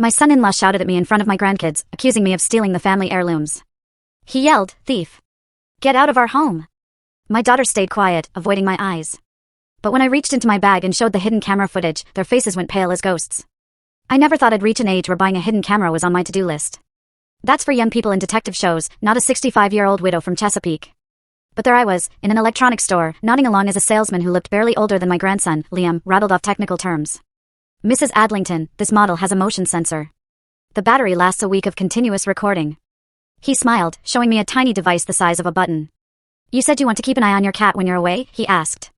My son-in-law shouted at me in front of my grandkids, accusing me of stealing the family heirlooms. He yelled, "Thief! Get out of our home!" My daughter stayed quiet, avoiding my eyes. But when I reached into my bag and showed the hidden camera footage, their faces went pale as ghosts. I never thought I'd reach an age where buying a hidden camera was on my to-do list. That's for young people in detective shows, not a 65-year-old widow from Chesapeake. But there I was, in an electronics store, nodding along as a salesman who looked barely older than my grandson, Liam, rattled off technical terms. "Mrs. Adlington, this model has a motion sensor. The battery lasts a week of continuous recording." He smiled, showing me a tiny device the size of a button. "You said you want to keep an eye on your cat when you're away?" he asked.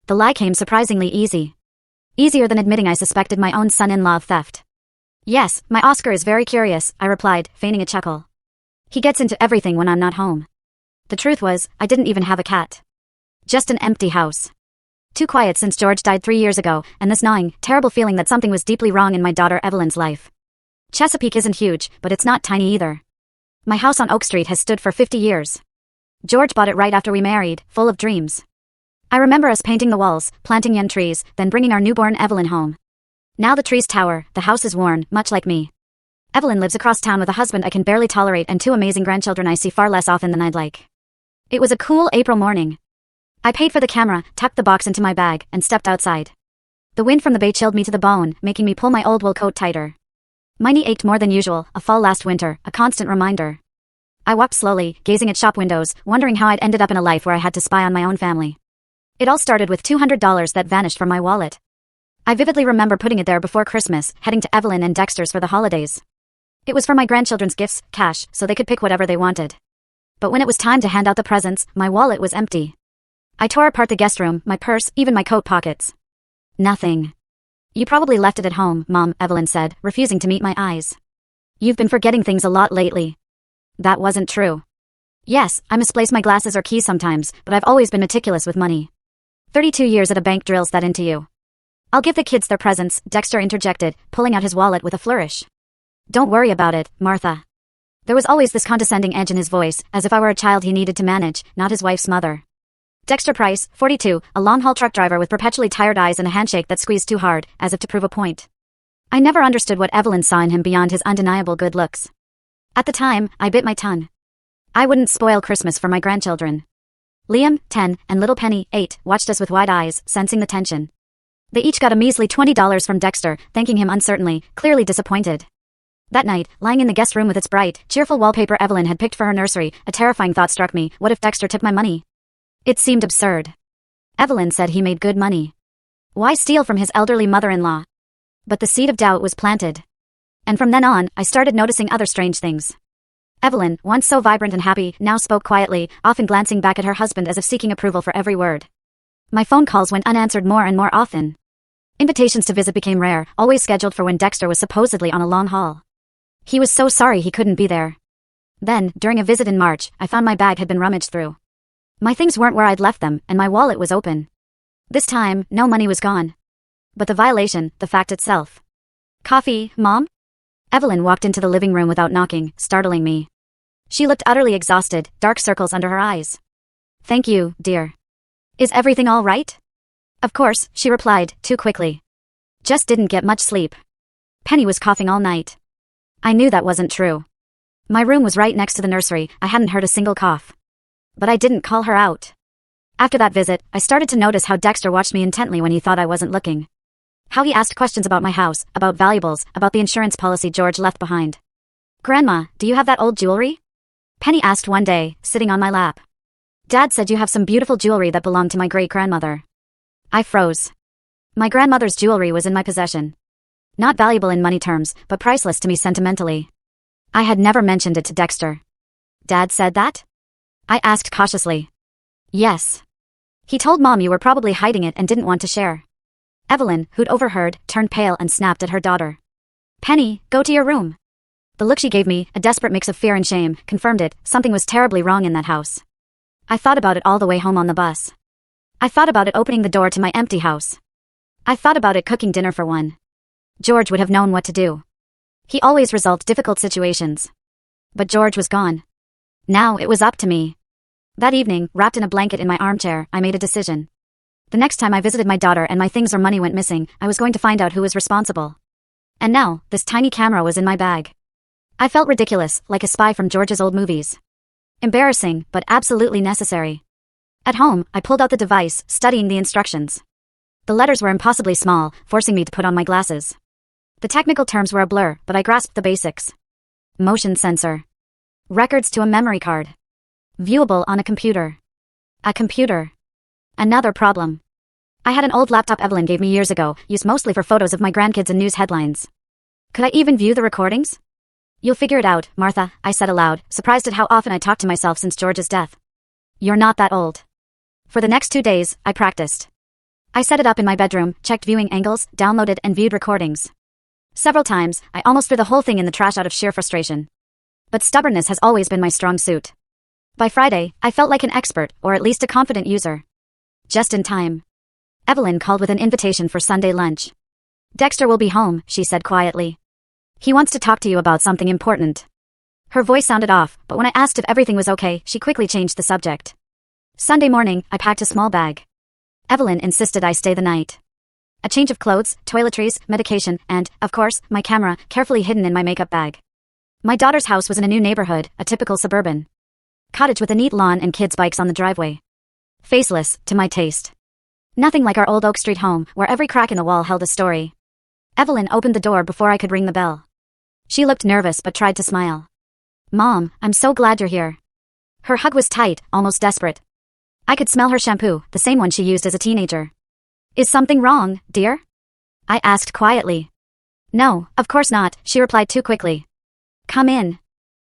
The lie came surprisingly easy. Easier than admitting I suspected my own son-in-law of theft. "Yes, my Oscar is very curious," I replied, feigning a chuckle. "He gets into everything when I'm not home." The truth was, I didn't even have a cat. Just an empty house. Too quiet since George died 3 years ago, and this gnawing, terrible feeling that something was deeply wrong in my daughter Evelyn's life. Chesapeake isn't huge, but it's not tiny either. My house on Oak Street has stood for 50 years. George bought it right after we married, full of dreams. I remember us painting the walls, planting young trees, then bringing our newborn Evelyn home. Now the trees tower, the house is worn, much like me. Evelyn lives across town with a husband I can barely tolerate and 2 amazing grandchildren I see far less often than I'd like. It was a cool April morning. I paid for the camera, tucked the box into my bag, and stepped outside. The wind from the bay chilled me to the bone, making me pull my old wool coat tighter. My knee ached more than usual, a fall last winter, a constant reminder. I walked slowly, gazing at shop windows, wondering how I'd ended up in a life where I had to spy on my own family. It all started with $200 that vanished from my wallet. I vividly remember putting it there before Christmas, heading to Evelyn and Dexter's for the holidays. It was for my grandchildren's gifts, cash, so they could pick whatever they wanted. But when it was time to hand out the presents, my wallet was empty. I tore apart the guest room, my purse, even my coat pockets. Nothing. "You probably left it at home, Mom," Evelyn said, refusing to meet my eyes. "You've been forgetting things a lot lately." That wasn't true. Yes, I misplace my glasses or keys sometimes, but I've always been meticulous with money. 32 years at a bank drills that into you. "I'll give the kids their presents," Dexter interjected, pulling out his wallet with a flourish. "Don't worry about it, Martha." There was always this condescending edge in his voice, as if I were a child he needed to manage, not his wife's mother. Dexter Price, 42, a long-haul truck driver with perpetually tired eyes and a handshake that squeezed too hard, as if to prove a point. I never understood what Evelyn saw in him beyond his undeniable good looks. At the time, I bit my tongue. I wouldn't spoil Christmas for my grandchildren. Liam, 10, and little Penny, 8, watched us with wide eyes, sensing the tension. They each got a measly $20 from Dexter, thanking him uncertainly, clearly disappointed. That night, lying in the guest room with its bright, cheerful wallpaper Evelyn had picked for her nursery, a terrifying thought struck me: what if Dexter took my money? It seemed absurd. Evelyn said he made good money. Why steal from his elderly mother-in-law? But the seed of doubt was planted. And from then on, I started noticing other strange things. Evelyn, once so vibrant and happy, now spoke quietly, often glancing back at her husband as if seeking approval for every word. My phone calls went unanswered more and more often. Invitations to visit became rare, always scheduled for when Dexter was supposedly on a long haul. He was so sorry he couldn't be there. Then, during a visit in March, I found my bag had been rummaged through. My things weren't where I'd left them, and my wallet was open. This time, no money was gone. But the violation, the fact itself. "Coffee, Mom?" Evelyn walked into the living room without knocking, startling me. She looked utterly exhausted, dark circles under her eyes. "Thank you, dear. Is everything all right?" "Of course," she replied, too quickly. "Just didn't get much sleep." Penny was coughing all night. I knew that wasn't true. My room was right next to the nursery, I hadn't heard a single cough. But I didn't call her out. After that visit, I started to notice how Dexter watched me intently when he thought I wasn't looking. How he asked questions about my house, about valuables, about the insurance policy George left behind. "Grandma, do you have that old jewelry?" Penny asked one day, sitting on my lap. "Dad said you have some beautiful jewelry that belonged to my great-grandmother." I froze. My grandmother's jewelry was in my possession. Not valuable in money terms, but priceless to me sentimentally. I had never mentioned it to Dexter. "Dad said that?" I asked cautiously. "Yes. He told Mom you were probably hiding it and didn't want to share." Evelyn, who'd overheard, turned pale and snapped at her daughter. "Penny, go to your room." The look she gave me, a desperate mix of fear and shame, confirmed it: something was terribly wrong in that house. I thought about it all the way home on the bus. I thought about it opening the door to my empty house. I thought about it cooking dinner for one. George would have known what to do. He always resolved difficult situations. But George was gone. Now it was up to me. That evening, wrapped in a blanket in my armchair, I made a decision. The next time I visited my daughter and my things or money went missing, I was going to find out who was responsible. And now, this tiny camera was in my bag. I felt ridiculous, like a spy from George's old movies. Embarrassing, but absolutely necessary. At home, I pulled out the device, studying the instructions. The letters were impossibly small, forcing me to put on my glasses. The technical terms were a blur, but I grasped the basics. Motion sensor. Records to a memory card. Viewable on a computer. A computer. Another problem. I had an old laptop Evelyn gave me years ago, used mostly for photos of my grandkids and news headlines. Could I even view the recordings? You'll figure it out, Martha, I said aloud, surprised at how often I talked to myself since George's death. You're not that old. For the next 2 days, I practiced. I set it up in my bedroom, checked viewing angles, downloaded and viewed recordings. Several times, I almost threw the whole thing in the trash out of sheer frustration. But stubbornness has always been my strong suit. By Friday, I felt like an expert, or at least a confident user. Just in time. Evelyn called with an invitation for Sunday lunch. Dexter will be home, she said quietly. He wants to talk to you about something important. Her voice sounded off, but when I asked if everything was okay, she quickly changed the subject. Sunday morning, I packed a small bag. Evelyn insisted I stay the night. A change of clothes, toiletries, medication, and, of course, my camera, carefully hidden in my makeup bag. My daughter's house was in a new neighborhood, a typical suburban cottage with a neat lawn and kids' bikes on the driveway. Faceless, to my taste. Nothing like our old Oak Street home, where every crack in the wall held a story. Evelyn opened the door before I could ring the bell. She looked nervous but tried to smile. Mom, I'm so glad you're here. Her hug was tight, almost desperate. I could smell her shampoo, the same one she used as a teenager. Is something wrong, dear? I asked quietly. No, of course not, she replied too quickly. Come in.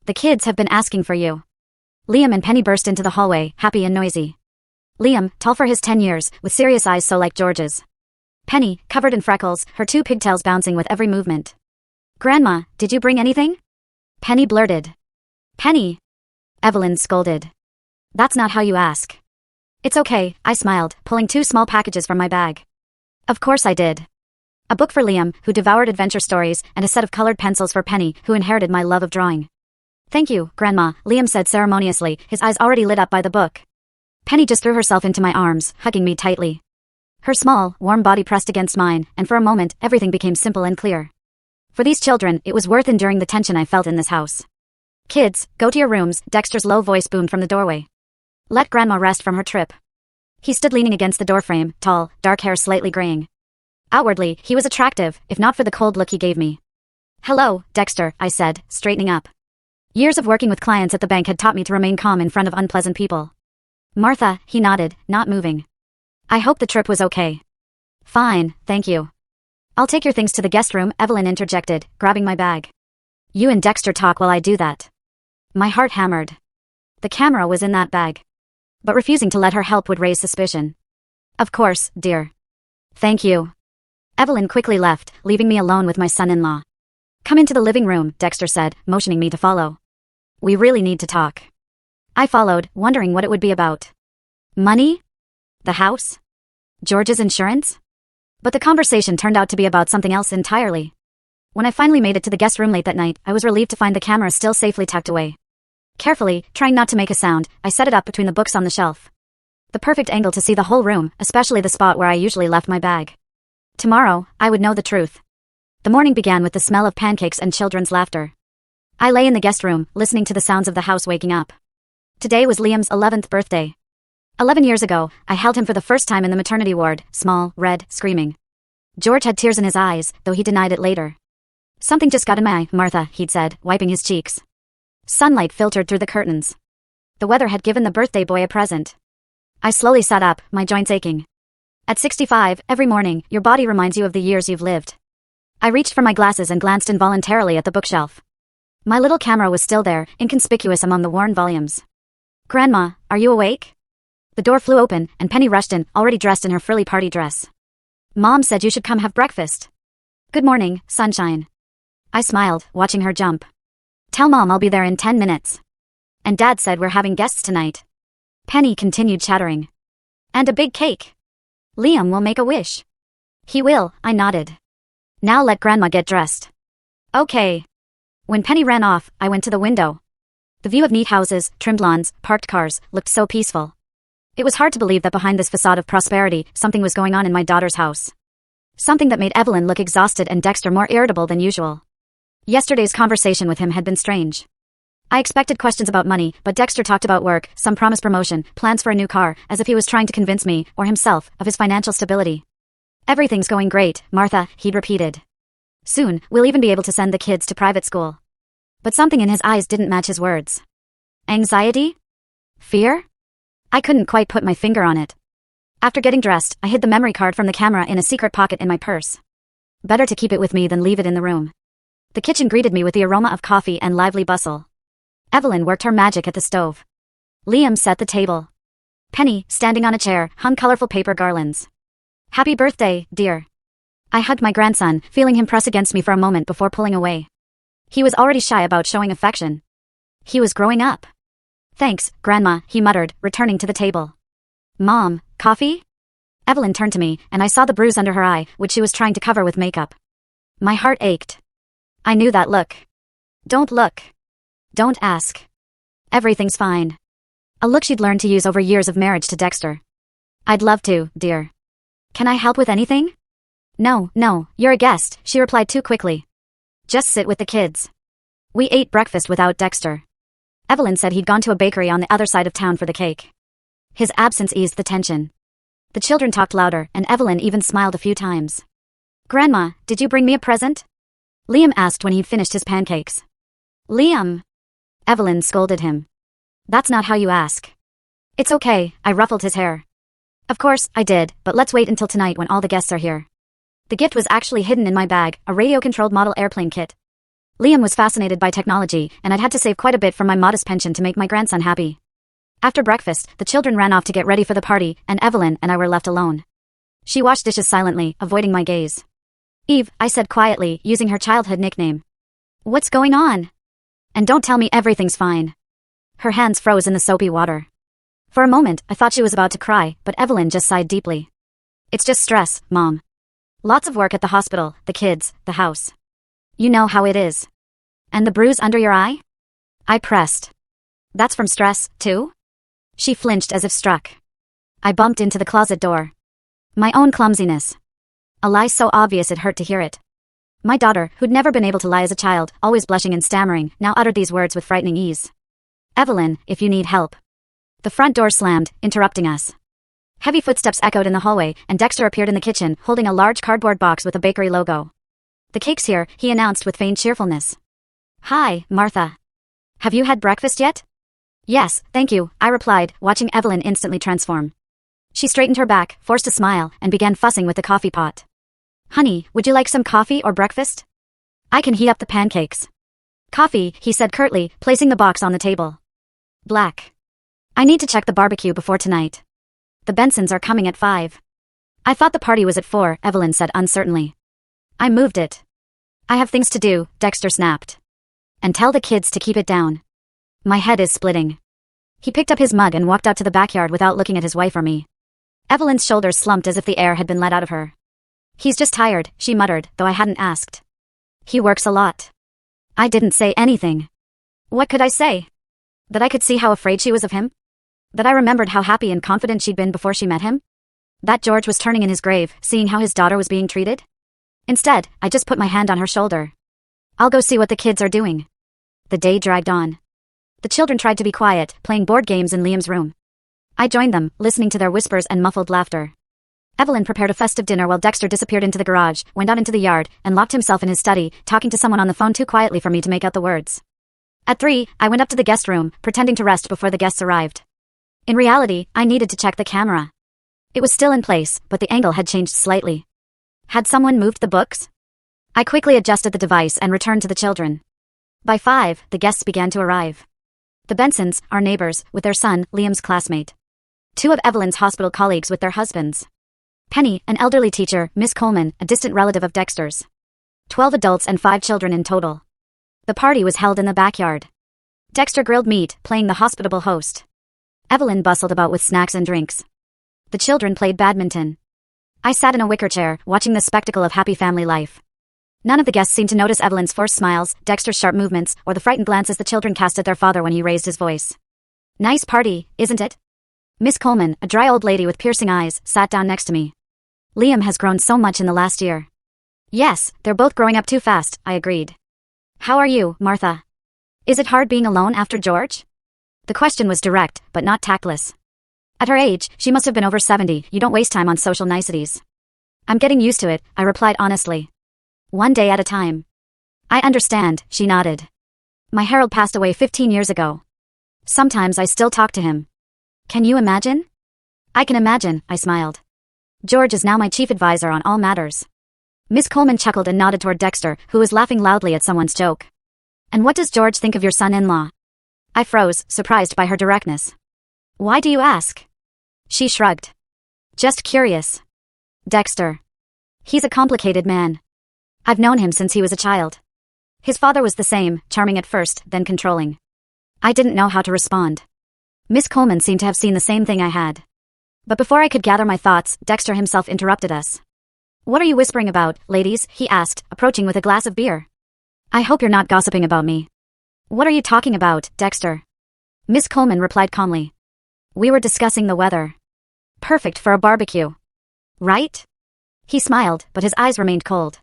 The kids have been asking for you. Liam and Penny burst into the hallway, happy and noisy. Liam, tall for his 10 years, with serious eyes so like George's. Penny, covered in freckles, her 2 pigtails bouncing with every movement. Grandma, did you bring anything? Penny blurted. Penny. Evelyn scolded. That's not how you ask. It's okay, I smiled, pulling 2 small packages from my bag. Of course I did. A book for Liam, who devoured adventure stories, and a set of colored pencils for Penny, who inherited my love of drawing. Thank you, Grandma, Liam said ceremoniously, his eyes already lit up by the book. Penny just threw herself into my arms, hugging me tightly. Her small, warm body pressed against mine, and for a moment, everything became simple and clear. For these children, it was worth enduring the tension I felt in this house. Kids, go to your rooms, Dexter's low voice boomed from the doorway. Let Grandma rest from her trip. He stood leaning against the doorframe, tall, dark hair slightly graying. Outwardly, he was attractive, if not for the cold look he gave me. Hello, Dexter, I said, straightening up. Years of working with clients at the bank had taught me to remain calm in front of unpleasant people. Martha, he nodded, not moving. I hope the trip was okay. Fine, thank you. I'll take your things to the guest room, Evelyn interjected, grabbing my bag. You and Dexter talk while I do that. My heart hammered. The camera was in that bag. But refusing to let her help would raise suspicion. Of course, dear. Thank you. Evelyn quickly left, leaving me alone with my son-in-law. Come into the living room, Dexter said, motioning me to follow. We really need to talk. I followed, wondering what it would be about. Money? The house? George's insurance? But the conversation turned out to be about something else entirely. When I finally made it to the guest room late that night, I was relieved to find the camera still safely tucked away. Carefully, trying not to make a sound, I set it up between the books on the shelf. The perfect angle to see the whole room, especially the spot where I usually left my bag. Tomorrow, I would know the truth. The morning began with the smell of pancakes and children's laughter. I lay in the guest room, listening to the sounds of the house waking up. Today was Liam's 11th birthday. 11 years ago, I held him for the first time in the maternity ward, small, red, screaming. George had tears in his eyes, though he denied it later. Something just got in my eye, Martha, he'd said, wiping his cheeks. Sunlight filtered through the curtains. The weather had given the birthday boy a present. I slowly sat up, my joints aching. At 65, every morning, your body reminds you of the years you've lived. I reached for my glasses and glanced involuntarily at the bookshelf. My little camera was still there, inconspicuous among the worn volumes. Grandma, are you awake? The door flew open, and Penny rushed in, already dressed in her frilly party dress. Mom said you should come have breakfast. Good morning, sunshine. I smiled, watching her jump. Tell Mom I'll be there in 10 minutes. And Dad said we're having guests tonight. Penny continued chattering. And a big cake. Liam will make a wish. He will, I nodded. Now let Grandma get dressed. Okay. When Penny ran off, I went to the window. The view of neat houses, trimmed lawns, parked cars, looked so peaceful. It was hard to believe that behind this facade of prosperity, something was going on in my daughter's house. Something that made Evelyn look exhausted and Dexter more irritable than usual. Yesterday's conversation with him had been strange. I expected questions about money, but Dexter talked about work, some promised promotion, plans for a new car, as if he was trying to convince me, or himself, of his financial stability. Everything's going great, Martha, he'd repeated. Soon, we'll even be able to send the kids to private school. But something in his eyes didn't match his words. Anxiety? Fear? I couldn't quite put my finger on it. After getting dressed, I hid the memory card from the camera in a secret pocket in my purse. Better to keep it with me than leave it in the room. The kitchen greeted me with the aroma of coffee and lively bustle. Evelyn worked her magic at the stove. Liam set the table. Penny, standing on a chair, hung colorful paper garlands. Happy birthday, dear. I hugged my grandson, feeling him press against me for a moment before pulling away. He was already shy about showing affection. He was growing up. Thanks, Grandma, he muttered, returning to the table. Mom, coffee? Evelyn turned to me, and I saw the bruise under her eye, which she was trying to cover with makeup. My heart ached. I knew that look. Don't look. Don't ask. Everything's fine. A look she'd learned to use over years of marriage to Dexter. I'd love to, dear. Can I help with anything? No, you're a guest, she replied too quickly. Just sit with the kids. We ate breakfast without Dexter. Evelyn said he'd gone to a bakery on the other side of town for the cake. His absence eased the tension. The children talked louder, and Evelyn even smiled a few times. Grandma, did you bring me a present? Liam asked when he'd finished his pancakes. Liam! Evelyn scolded him. That's not how you ask. It's okay, I ruffled his hair. Of course, I did, but let's wait until tonight when all the guests are here. The gift was actually hidden in my bag, a radio-controlled model airplane kit. Liam was fascinated by technology, and I'd had to save quite a bit from my modest pension to make my grandson happy. After breakfast, the children ran off to get ready for the party, and Evelyn and I were left alone. She washed dishes silently, avoiding my gaze. Eve, I said quietly, using her childhood nickname. What's going on? And don't tell me everything's fine. Her hands froze in the soapy water. For a moment, I thought she was about to cry, but Evelyn just sighed deeply. It's just stress, Mom. Lots of work at the hospital, the kids, the house. You know how it is. And the bruise under your eye? I pressed. That's from stress, too? She flinched as if struck. I bumped into the closet door. My own clumsiness. A lie so obvious it hurt to hear it. My daughter, who'd never been able to lie as a child, always blushing and stammering, now uttered these words with frightening ease. Evelyn, if you need help. The front door slammed, interrupting us. Heavy footsteps echoed in the hallway, and Dexter appeared in the kitchen, holding a large cardboard box with a bakery logo. The cake's here, he announced with feigned cheerfulness. Hi, Martha. Have you had breakfast yet? Yes, thank you, I replied, watching Evelyn instantly transform. She straightened her back, forced a smile, and began fussing with the coffee pot. Honey, would you like some coffee or breakfast? I can heat up the pancakes. Coffee, he said curtly, placing the box on the table. Black. I need to check the barbecue before tonight. The Bensons are coming at 5. I thought the party was at 4, Evelyn said uncertainly. I moved it. I have things to do, Dexter snapped. And tell the kids to keep it down. My head is splitting. He picked up his mug and walked out to the backyard without looking at his wife or me. Evelyn's shoulders slumped as if the air had been let out of her. He's just tired, she muttered, though I hadn't asked. He works a lot. I didn't say anything. What could I say? That I could see how afraid she was of him? That I remembered how happy and confident she'd been before she met him? That George was turning in his grave, seeing how his daughter was being treated? Instead, I just put my hand on her shoulder. I'll go see what the kids are doing. The day dragged on. The children tried to be quiet, playing board games in Liam's room. I joined them, listening to their whispers and muffled laughter. Evelyn prepared a festive dinner while Dexter disappeared into the garage, went out into the yard, and locked himself in his study, talking to someone on the phone too quietly for me to make out the words. At 3, I went up to the guest room, pretending to rest before the guests arrived. In reality, I needed to check the camera. It was still in place, but the angle had changed slightly. Had someone moved the books? I quickly adjusted the device and returned to the children. By 5, the guests began to arrive. The Bensons, our neighbors, with their son, Liam's classmate. 2 of Evelyn's hospital colleagues with their husbands. Penny, an elderly teacher, Miss Coleman, a distant relative of Dexter's. 12 adults and 5 children in total. The party was held in the backyard. Dexter grilled meat, playing the hospitable host. Evelyn bustled about with snacks and drinks. The children played badminton. I sat in a wicker chair, watching the spectacle of happy family life. None of the guests seemed to notice Evelyn's forced smiles, Dexter's sharp movements, or the frightened glances the children cast at their father when he raised his voice. Nice party, isn't it? Miss Coleman, a dry old lady with piercing eyes, sat down next to me. Liam has grown so much in the last year. Yes, they're both growing up too fast, I agreed. How are you, Martha? Is it hard being alone after George? The question was direct, but not tactless. At her age, she must have been over 70, you don't waste time on social niceties. I'm getting used to it, I replied honestly. One day at a time. I understand, she nodded. My Harold passed away 15 years ago. Sometimes I still talk to him. Can you imagine? I can imagine, I smiled. George is now my chief advisor on all matters. Miss Coleman chuckled and nodded toward Dexter, who was laughing loudly at someone's joke. And what does George think of your son-in-law? I froze, surprised by her directness. Why do you ask? She shrugged. Just curious. Dexter. He's a complicated man. I've known him since he was a child. His father was the same, charming at first, then controlling. I didn't know how to respond. Miss Coleman seemed to have seen the same thing I had. But before I could gather my thoughts, Dexter himself interrupted us. What are you whispering about, ladies? He asked, approaching with a glass of beer. I hope you're not gossiping about me. What are you talking about, Dexter? Miss Coleman replied calmly. We were discussing the weather. Perfect for a barbecue. Right? He smiled, but his eyes remained cold.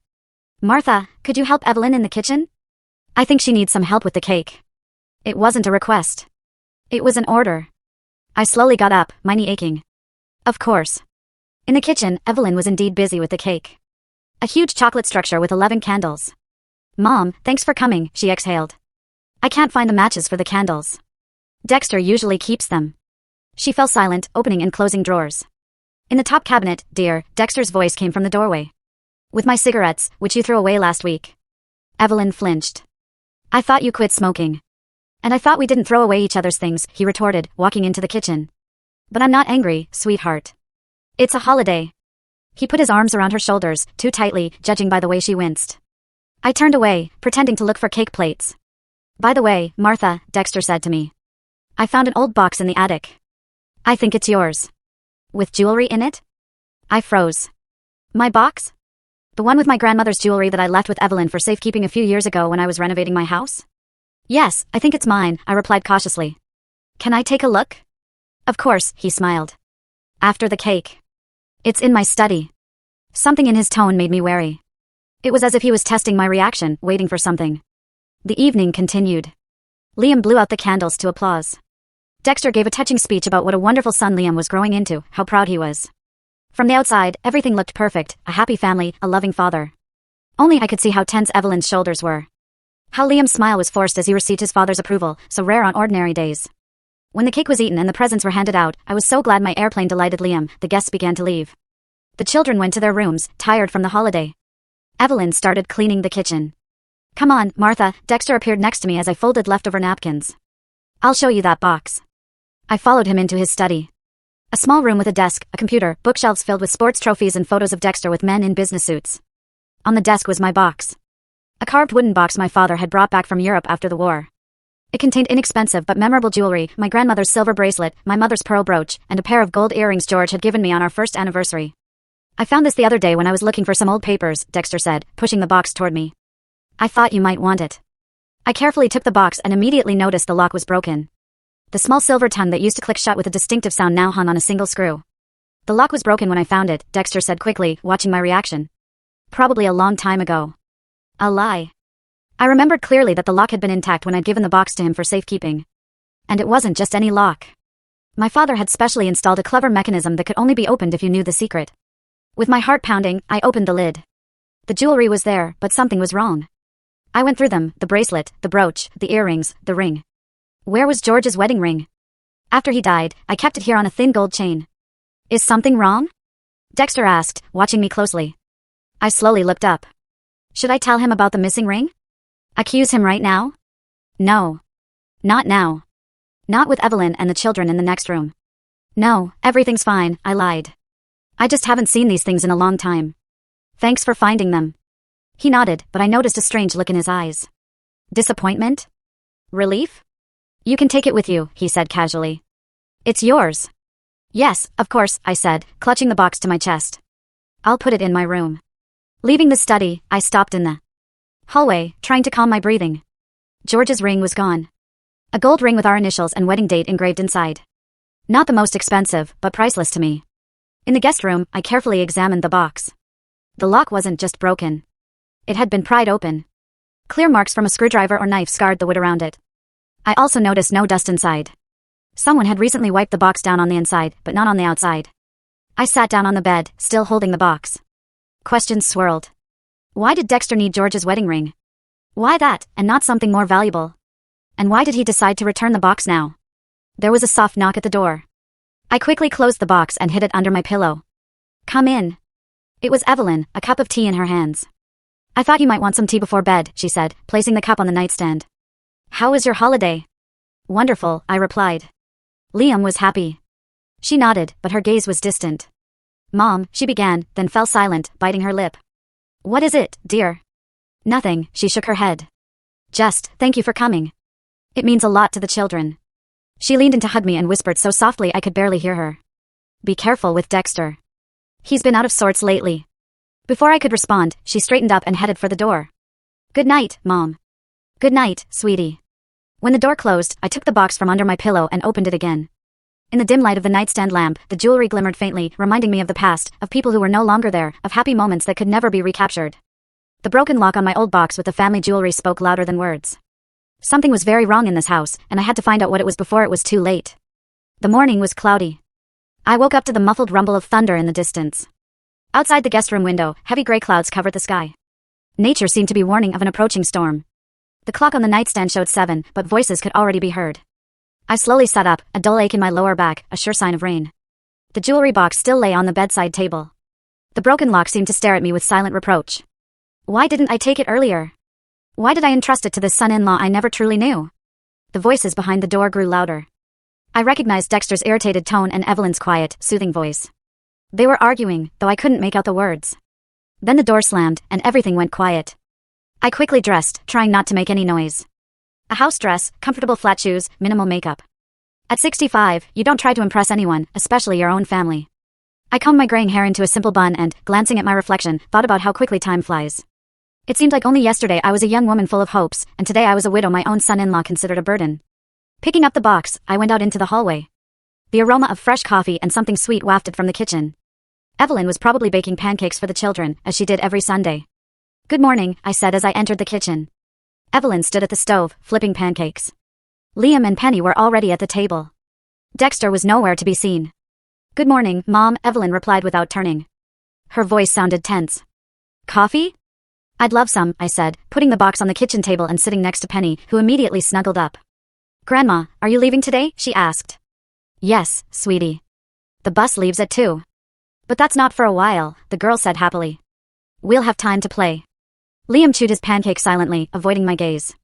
Martha, could you help Evelyn in the kitchen? I think she needs some help with the cake. It wasn't a request. It was an order. I slowly got up, my knee aching. Of course. In the kitchen, Evelyn was indeed busy with the cake. A huge chocolate structure with 11 candles. Mom, thanks for coming, she exhaled. I can't find the matches for the candles. Dexter usually keeps them. She fell silent, opening and closing drawers. In the top cabinet, dear, Dexter's voice came from the doorway. With my cigarettes, which you threw away last week. Evelyn flinched. I thought you quit smoking. And I thought we didn't throw away each other's things, he retorted, walking into the kitchen. But I'm not angry, sweetheart. It's a holiday. He put his arms around her shoulders, too tightly, judging by the way she winced. I turned away, pretending to look for cake plates. By the way, Martha, Dexter said to me. I found an old box in the attic. I think it's yours. With jewelry in it? I froze. My box? The one with my grandmother's jewelry that I left with Evelyn for safekeeping a few years ago when I was renovating my house? Yes, I think it's mine, I replied cautiously. Can I take a look? Of course, he smiled. After the cake. It's in my study. Something in his tone made me wary. It was as if he was testing my reaction, waiting for something. The evening continued. Liam blew out the candles to applause. Dexter gave a touching speech about what a wonderful son Liam was growing into, how proud he was. From the outside, everything looked perfect, a happy family, a loving father. Only I could see how tense Evelyn's shoulders were. How Liam's smile was forced as he received his father's approval, so rare on ordinary days. When the cake was eaten and the presents were handed out, I was so glad my airplane delighted Liam, the guests began to leave. The children went to their rooms, tired from the holiday. Evelyn started cleaning the kitchen. Come on, Martha, Dexter appeared next to me as I folded leftover napkins. I'll show you that box. I followed him into his study. A small room with a desk, a computer, bookshelves filled with sports trophies and photos of Dexter with men in business suits. On the desk was my box. A carved wooden box my father had brought back from Europe after the war. It contained inexpensive but memorable jewelry, my grandmother's silver bracelet, my mother's pearl brooch, and a pair of gold earrings George had given me on our first anniversary. I found this the other day when I was looking for some old papers, Dexter said, pushing the box toward me. I thought you might want it. I carefully took the box and immediately noticed the lock was broken. The small silver tongue that used to click shut with a distinctive sound now hung on a single screw. The lock was broken when I found it, Dexter said quickly, watching my reaction. Probably a long time ago. A lie. I remembered clearly that the lock had been intact when I'd given the box to him for safekeeping. And it wasn't just any lock. My father had specially installed a clever mechanism that could only be opened if you knew the secret. With my heart pounding, I opened the lid. The jewelry was there, but something was wrong. I went through them, the bracelet, the brooch, the earrings, the ring. Where was George's wedding ring? After he died, I kept it here on a thin gold chain. Is something wrong? Dexter asked, watching me closely. I slowly looked up. Should I tell him about the missing ring? Accuse him right now? No. Not now. Not with Evelyn and the children in the next room. No, everything's fine, I lied. I just haven't seen these things in a long time. Thanks for finding them. He nodded, but I noticed a strange look in his eyes. Disappointment? Relief? You can take it with you, he said casually. It's yours. Yes, of course, I said, clutching the box to my chest. I'll put it in my room. Leaving the study, I stopped in the hallway, trying to calm my breathing. George's ring was gone. A gold ring with our initials and wedding date engraved inside. Not the most expensive, but priceless to me. In the guest room, I carefully examined the box. The lock wasn't just broken. It had been pried open. Clear marks from a screwdriver or knife scarred the wood around it. I also noticed no dust inside. Someone had recently wiped the box down on the inside, but not on the outside. I sat down on the bed, still holding the box. Questions swirled. Why did Dexter need George's wedding ring? Why that, and not something more valuable? And why did he decide to return the box now? There was a soft knock at the door. I quickly closed the box and hid it under my pillow. Come in. It was Evelyn, a cup of tea in her hands. I thought you might want some tea before bed, she said, placing the cup on the nightstand. How was your holiday? Wonderful, I replied. Liam was happy. She nodded, but her gaze was distant. Mom, she began, then fell silent, biting her lip. What is it, dear? Nothing, she shook her head. Just, thank you for coming. It means a lot to the children. She leaned in to hug me and whispered so softly I could barely hear her. Be careful with Dexter. He's been out of sorts lately. Before I could respond, she straightened up and headed for the door. Good night, Mom. Good night, sweetie. When the door closed, I took the box from under my pillow and opened it again. In the dim light of the nightstand lamp, the jewelry glimmered faintly, reminding me of the past, of people who were no longer there, of happy moments that could never be recaptured. The broken lock on my old box with the family jewelry spoke louder than words. Something was very wrong in this house, and I had to find out what it was before it was too late. The morning was cloudy. I woke up to the muffled rumble of thunder in the distance. Outside the guest room window, heavy gray clouds covered the sky. Nature seemed to be warning of an approaching storm. The clock on the nightstand showed 7, but voices could already be heard. I slowly sat up, a dull ache in my lower back, a sure sign of rain. The jewelry box still lay on the bedside table. The broken lock seemed to stare at me with silent reproach. Why didn't I take it earlier? Why did I entrust it to this son-in-law I never truly knew? The voices behind the door grew louder. I recognized Dexter's irritated tone and Evelyn's quiet, soothing voice. They were arguing, though I couldn't make out the words. Then the door slammed, and everything went quiet. I quickly dressed, trying not to make any noise. A house dress, comfortable flat shoes, minimal makeup. At 65, you don't try to impress anyone, especially your own family. I combed my graying hair into a simple bun and, glancing at my reflection, thought about how quickly time flies. It seemed like only yesterday I was a young woman full of hopes, and today I was a widow my own son-in-law considered a burden. Picking up the box, I went out into the hallway. The aroma of fresh coffee and something sweet wafted from the kitchen. Evelyn was probably baking pancakes for the children, as she did every Sunday. Good morning, I said as I entered the kitchen. Evelyn stood at the stove, flipping pancakes. Liam and Penny were already at the table. Dexter was nowhere to be seen. Good morning, Mom, Evelyn replied without turning. Her voice sounded tense. Coffee? I'd love some, I said, putting the box on the kitchen table and sitting next to Penny, who immediately snuggled up. Grandma, are you leaving today? She asked. Yes, sweetie. The bus leaves at 2. But that's not for a while, the girl said happily. We'll have time to play. Liam chewed his pancake silently, avoiding my gaze.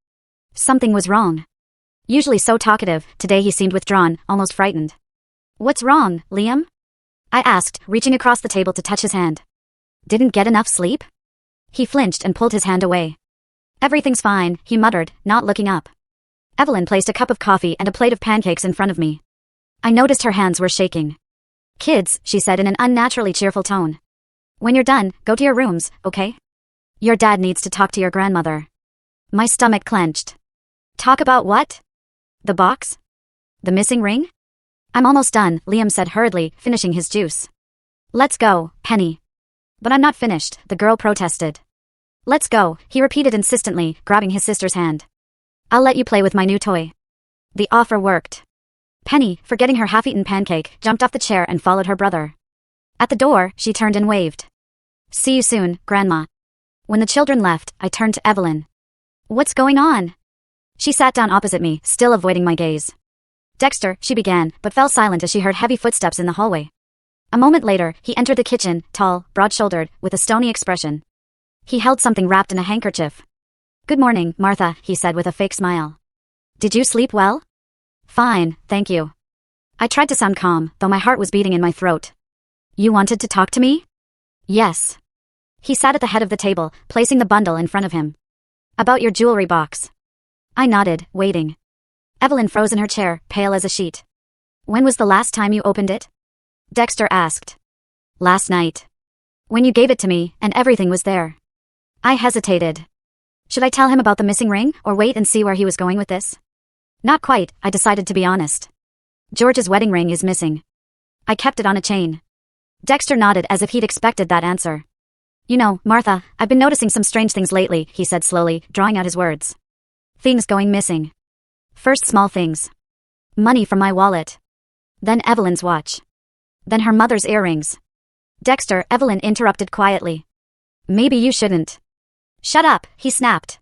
Something was wrong. Usually so talkative, today he seemed withdrawn, almost frightened. What's wrong, Liam? I asked, reaching across the table to touch his hand. Didn't get enough sleep? He flinched and pulled his hand away. Everything's fine, he muttered, not looking up. Evelyn placed a cup of coffee and a plate of pancakes in front of me. I noticed her hands were shaking. Kids, she said in an unnaturally cheerful tone. When you're done, go to your rooms, okay? Your dad needs to talk to your grandmother. My stomach clenched. Talk about what? The box? The missing ring? I'm almost done, Liam said hurriedly, finishing his juice. Let's go, Penny. But I'm not finished, the girl protested. Let's go, he repeated insistently, grabbing his sister's hand. I'll let you play with my new toy. The offer worked. Penny, forgetting her half-eaten pancake, jumped off the chair and followed her brother. At the door, she turned and waved. See you soon, Grandma. When the children left, I turned to Evelyn. What's going on? She sat down opposite me, still avoiding my gaze. Dexter, she began, but fell silent as she heard heavy footsteps in the hallway. A moment later, he entered the kitchen, tall, broad-shouldered, with a stony expression. He held something wrapped in a handkerchief. Good morning, Martha, he said with a fake smile. Did you sleep well? Fine, thank you. I tried to sound calm, though my heart was beating in my throat. You wanted to talk to me? Yes. He sat at the head of the table, placing the bundle in front of him. About your jewelry box. I nodded, waiting. Evelyn froze in her chair, pale as a sheet. When was the last time you opened it? Dexter asked. Last night. When you gave it to me, and everything was there. I hesitated. Should I tell him about the missing ring, or wait and see where he was going with this? Not quite, I decided to be honest. George's wedding ring is missing. I kept it on a chain. Dexter nodded as if he'd expected that answer. You know, Martha, I've been noticing some strange things lately, he said slowly, drawing out his words. Things going missing. First small things. Money from my wallet. Then Evelyn's watch. Then her mother's earrings. Dexter, Evelyn interrupted quietly. Maybe you shouldn't. Shut up, he snapped.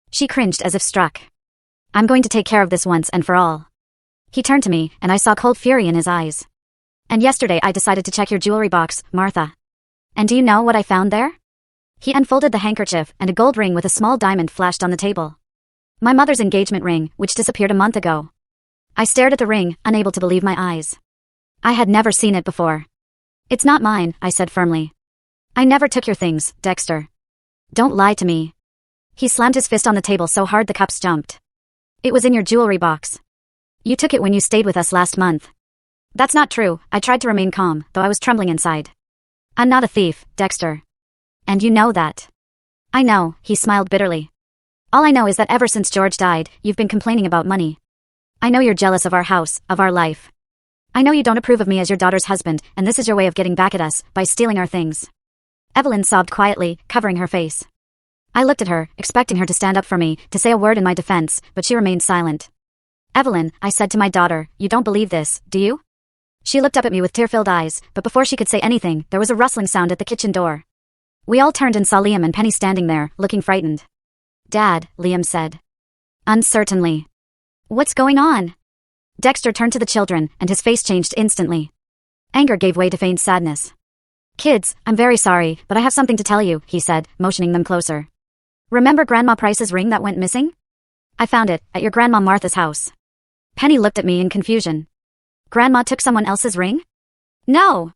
She cringed as if struck. I'm going to take care of this once and for all. He turned to me, and I saw cold fury in his eyes. And yesterday I decided to check your jewelry box, Martha. And do you know what I found there? He unfolded the handkerchief, and a gold ring with a small diamond flashed on the table. My mother's engagement ring, which disappeared a month ago. I stared at the ring, unable to believe my eyes. I had never seen it before. It's not mine, I said firmly. I never took your things, Dexter. Don't lie to me. He slammed his fist on the table so hard the cups jumped. It was in your jewelry box. You took it when you stayed with us last month. That's not true, I tried to remain calm, though I was trembling inside. I'm not a thief, Dexter. And you know that. I know, he smiled bitterly. All I know is that ever since George died, you've been complaining about money. I know you're jealous of our house, of our life. I know you don't approve of me as your daughter's husband, and this is your way of getting back at us, by stealing our things. Evelyn sobbed quietly, covering her face. I looked at her, expecting her to stand up for me, to say a word in my defense, but she remained silent. Evelyn, I said to my daughter, you don't believe this, do you? She looked up at me with tear-filled eyes, but before she could say anything, there was a rustling sound at the kitchen door. We all turned and saw Liam and Penny standing there, looking frightened. Dad, Liam said. Uncertainly. What's going on? Dexter turned to the children, and his face changed instantly. Anger gave way to feigned sadness. Kids, I'm very sorry, but I have something to tell you, he said, motioning them closer. Remember Grandma Price's ring that went missing? I found it, at your Grandma Martha's house. Penny looked at me in confusion. Grandma took someone else's ring? No!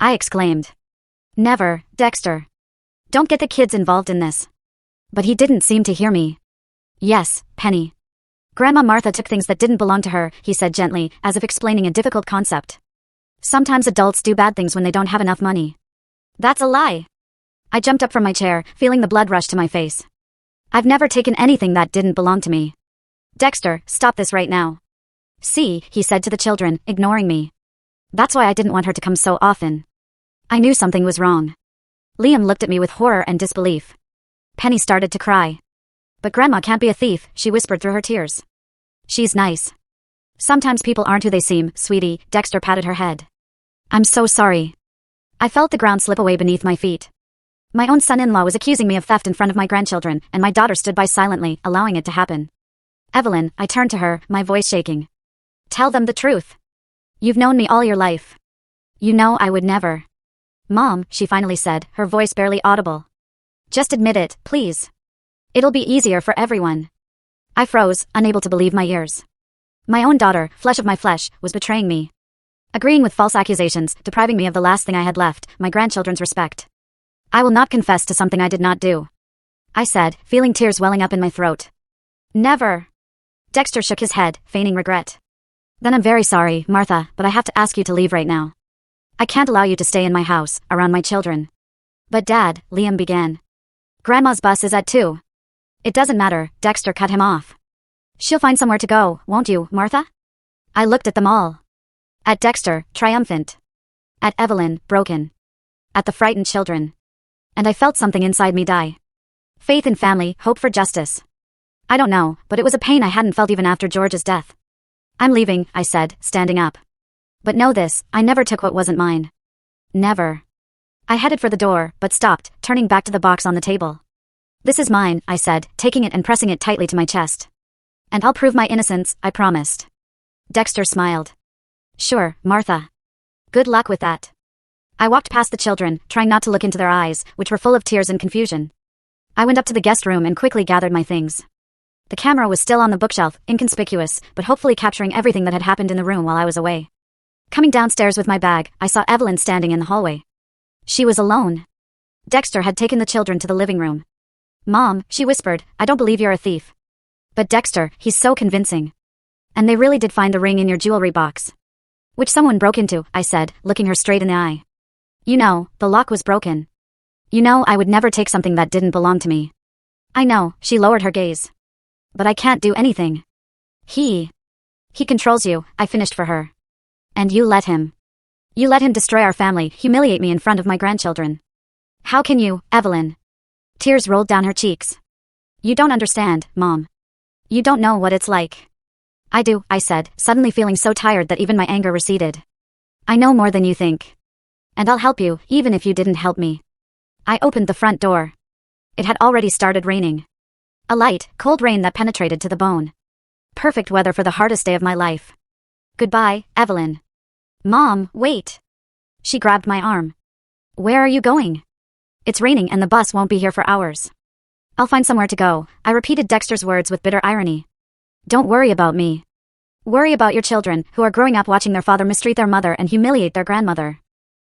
I exclaimed. Never, Dexter. Don't get the kids involved in this. But he didn't seem to hear me. Yes, Penny. Grandma Martha took things that didn't belong to her, he said gently, as if explaining a difficult concept. Sometimes adults do bad things when they don't have enough money. That's a lie. I jumped up from my chair, feeling the blood rush to my face. I've never taken anything that didn't belong to me. Dexter, stop this right now. See, he said to the children, ignoring me. That's why I didn't want her to come so often. I knew something was wrong. Liam looked at me with horror and disbelief. Penny started to cry. But Grandma can't be a thief, she whispered through her tears. She's nice. Sometimes people aren't who they seem, sweetie, Dexter patted her head. I'm so sorry. I felt the ground slip away beneath my feet. My own son-in-law was accusing me of theft in front of my grandchildren, and my daughter stood by silently, allowing it to happen. Evelyn, I turned to her, my voice shaking. Tell them the truth. You've known me all your life. You know I would never. Mom, she finally said, her voice barely audible. Just admit it, please. It'll be easier for everyone. I froze, unable to believe my ears. My own daughter, flesh of my flesh, was betraying me. Agreeing with false accusations, depriving me of the last thing I had left, my grandchildren's respect. I will not confess to something I did not do. I said, feeling tears welling up in my throat. Never. Dexter shook his head, feigning regret. Then I'm very sorry, Martha, but I have to ask you to leave right now. I can't allow you to stay in my house, around my children. But Dad, Liam began. Grandma's bus is at 2. It doesn't matter, Dexter cut him off. She'll find somewhere to go, won't you, Martha? I looked at them all. At Dexter, triumphant. At Evelyn, broken. At the frightened children. And I felt something inside me die. Faith in family, hope for justice. I don't know, but it was a pain I hadn't felt even after George's death. I'm leaving, I said, standing up. But know this, I never took what wasn't mine. Never. I headed for the door, but stopped, turning back to the box on the table. This is mine, I said, taking it and pressing it tightly to my chest. And I'll prove my innocence, I promised. Dexter smiled. Sure, Martha. Good luck with that. I walked past the children, trying not to look into their eyes, which were full of tears and confusion. I went up to the guest room and quickly gathered my things. The camera was still on the bookshelf, inconspicuous, but hopefully capturing everything that had happened in the room while I was away. Coming downstairs with my bag, I saw Evelyn standing in the hallway. She was alone. Dexter had taken the children to the living room. Mom, she whispered, I don't believe you're a thief. But Dexter, he's so convincing. And they really did find the ring in your jewelry box. Which someone broke into, I said, looking her straight in the eye. You know, the lock was broken. You know I would never take something that didn't belong to me. I know, she lowered her gaze. But I can't do anything. He controls you, I finished for her. And you let him. You let him destroy our family, humiliate me in front of my grandchildren. How can you, Evelyn? Tears rolled down her cheeks. You don't understand, Mom. You don't know what it's like. I do, I said, suddenly feeling so tired that even my anger receded. I know more than you think. And I'll help you, even if you didn't help me. I opened the front door. It had already started raining. A light, cold rain that penetrated to the bone. Perfect weather for the hardest day of my life. Goodbye, Evelyn. Mom, wait. She grabbed my arm. Where are you going? It's raining and the bus won't be here for hours. I'll find somewhere to go, I repeated Dexter's words with bitter irony. Don't worry about me. Worry about your children, who are growing up watching their father mistreat their mother and humiliate their grandmother.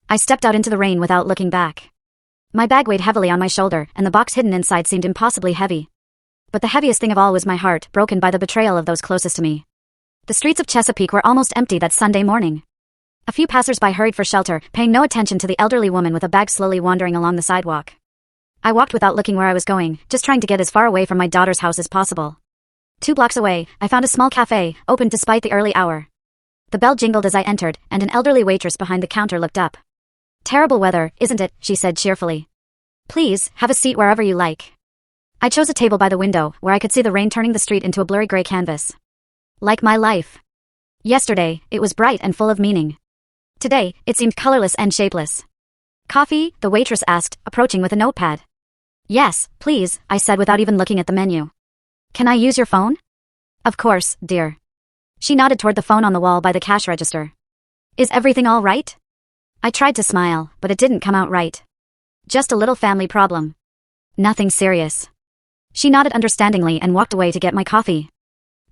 I stepped out into the rain without looking back. My bag weighed heavily on my shoulder, and the box hidden inside seemed impossibly heavy. But the heaviest thing of all was my heart, broken by the betrayal of those closest to me. The streets of Chesapeake were almost empty that Sunday morning. A few passers-by hurried for shelter, paying no attention to the elderly woman with a bag slowly wandering along the sidewalk. I walked without looking where I was going, just trying to get as far away from my daughter's house as possible. 2 blocks away, I found a small cafe, open despite the early hour. The bell jingled as I entered, and an elderly waitress behind the counter looked up. Terrible weather, isn't it? She said cheerfully. Please, have a seat wherever you like. I chose a table by the window, where I could see the rain turning the street into a blurry gray canvas. Like my life. Yesterday, it was bright and full of meaning. Today, it seemed colorless and shapeless. Coffee? The waitress asked, approaching with a notepad. Yes, please, I said without even looking at the menu. Can I use your phone? Of course, dear. She nodded toward the phone on the wall by the cash register. Is everything all right? I tried to smile, but it didn't come out right. Just a little family problem. Nothing serious. She nodded understandingly and walked away to get my coffee.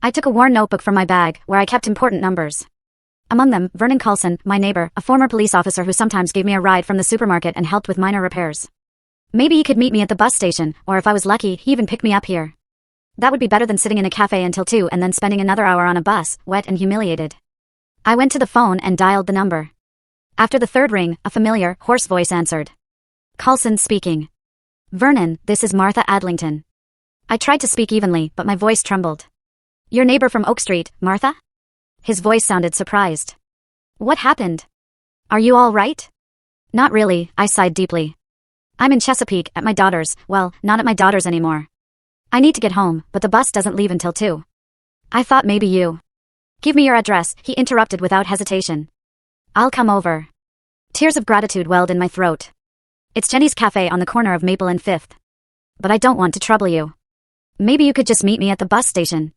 I took a worn notebook from my bag, where I kept important numbers. Among them, Vernon Coulson, my neighbor, a former police officer who sometimes gave me a ride from the supermarket and helped with minor repairs. Maybe he could meet me at the bus station, or if I was lucky, he even pick me up here. That would be better than sitting in a cafe until 2 and then spending another hour on a bus, wet and humiliated. I went to the phone and dialed the number. After the 3rd ring, a familiar, hoarse voice answered. Coulson speaking. Vernon, this is Martha Adlington. I tried to speak evenly, but my voice trembled. Your neighbor from Oak Street, Martha? His voice sounded surprised. What happened? Are you all right? Not really, I sighed deeply. I'm in Chesapeake, at my daughter's, well, not at my daughter's anymore. I need to get home, but the bus doesn't leave until 2. I thought maybe you. Give me your address, he interrupted without hesitation. I'll come over. Tears of gratitude welled in my throat. It's Jenny's Cafe on the corner of Maple and 5th. But I don't want to trouble you. Maybe you could just meet me at the bus station.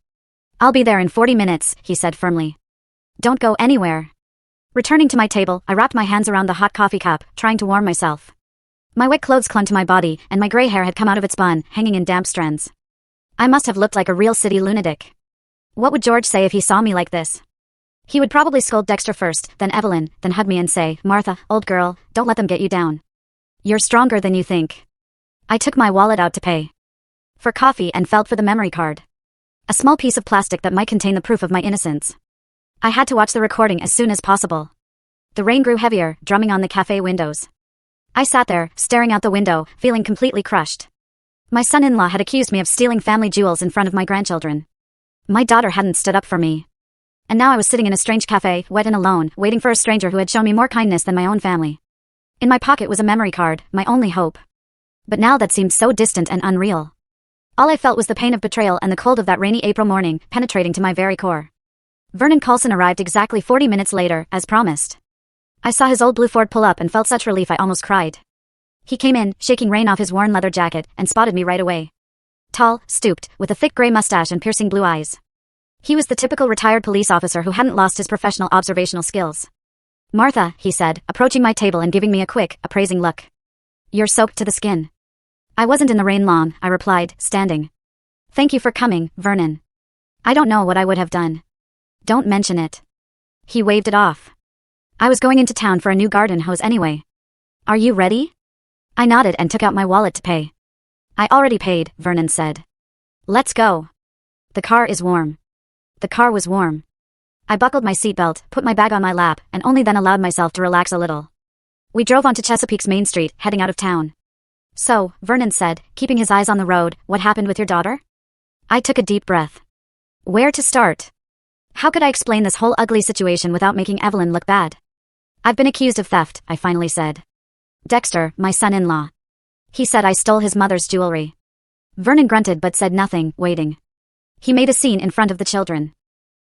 I'll be there in 40 minutes, he said firmly. Don't go anywhere. Returning to my table, I wrapped my hands around the hot coffee cup, trying to warm myself. My wet clothes clung to my body, and my gray hair had come out of its bun, hanging in damp strands. I must have looked like a real city lunatic. What would George say if he saw me like this? He would probably scold Dexter first, then Evelyn, then hug me and say, Martha, old girl, don't let them get you down. You're stronger than you think. I took my wallet out to pay for coffee and felt for the memory card. A small piece of plastic that might contain the proof of my innocence. I had to watch the recording as soon as possible. The rain grew heavier, drumming on the cafe windows. I sat there, staring out the window, feeling completely crushed. My son-in-law had accused me of stealing family jewels in front of my grandchildren. My daughter hadn't stood up for me. And now I was sitting in a strange cafe, wet and alone, waiting for a stranger who had shown me more kindness than my own family. In my pocket was a memory card, my only hope. But now that seemed so distant and unreal. All I felt was the pain of betrayal and the cold of that rainy April morning, penetrating to my very core. Vernon Coulson arrived exactly 40 minutes later, as promised. I saw his old blue Ford pull up and felt such relief I almost cried. He came in, shaking rain off his worn leather jacket, and spotted me right away. Tall, stooped, with a thick gray mustache and piercing blue eyes. He was the typical retired police officer who hadn't lost his professional observational skills. Martha, he said, approaching my table and giving me a quick, appraising look. You're soaked to the skin. I wasn't in the rain long, I replied, standing. Thank you for coming, Vernon. I don't know what I would have done. Don't mention it. He waved it off. I was going into town for a new garden hose anyway. Are you ready? I nodded and took out my wallet to pay. I already paid, Vernon said. Let's go. The car is warm. The car was warm. I buckled my seatbelt, put my bag on my lap, and only then allowed myself to relax a little. We drove onto Chesapeake's main street, heading out of town. So, Vernon said, keeping his eyes on the road, what happened with your daughter? I took a deep breath. Where to start? How could I explain this whole ugly situation without making Evelyn look bad? I've been accused of theft, I finally said. Dexter, my son-in-law. He said I stole his mother's jewelry. Vernon grunted but said nothing, waiting. He made a scene in front of the children.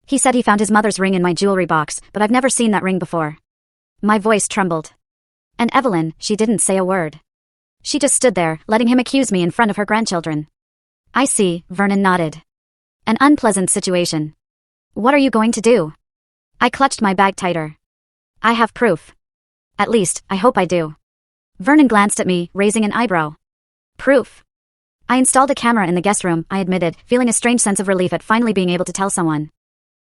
He said he found his mother's ring in my jewelry box, but I've never seen that ring before. My voice trembled. And Evelyn, she didn't say a word. She just stood there, letting him accuse me in front of her grandchildren. I see, Vernon nodded. An unpleasant situation. What are you going to do? I clutched my bag tighter. I have proof. At least, I hope I do. Vernon glanced at me, raising an eyebrow. Proof. I installed a camera in the guest room, I admitted, feeling a strange sense of relief at finally being able to tell someone.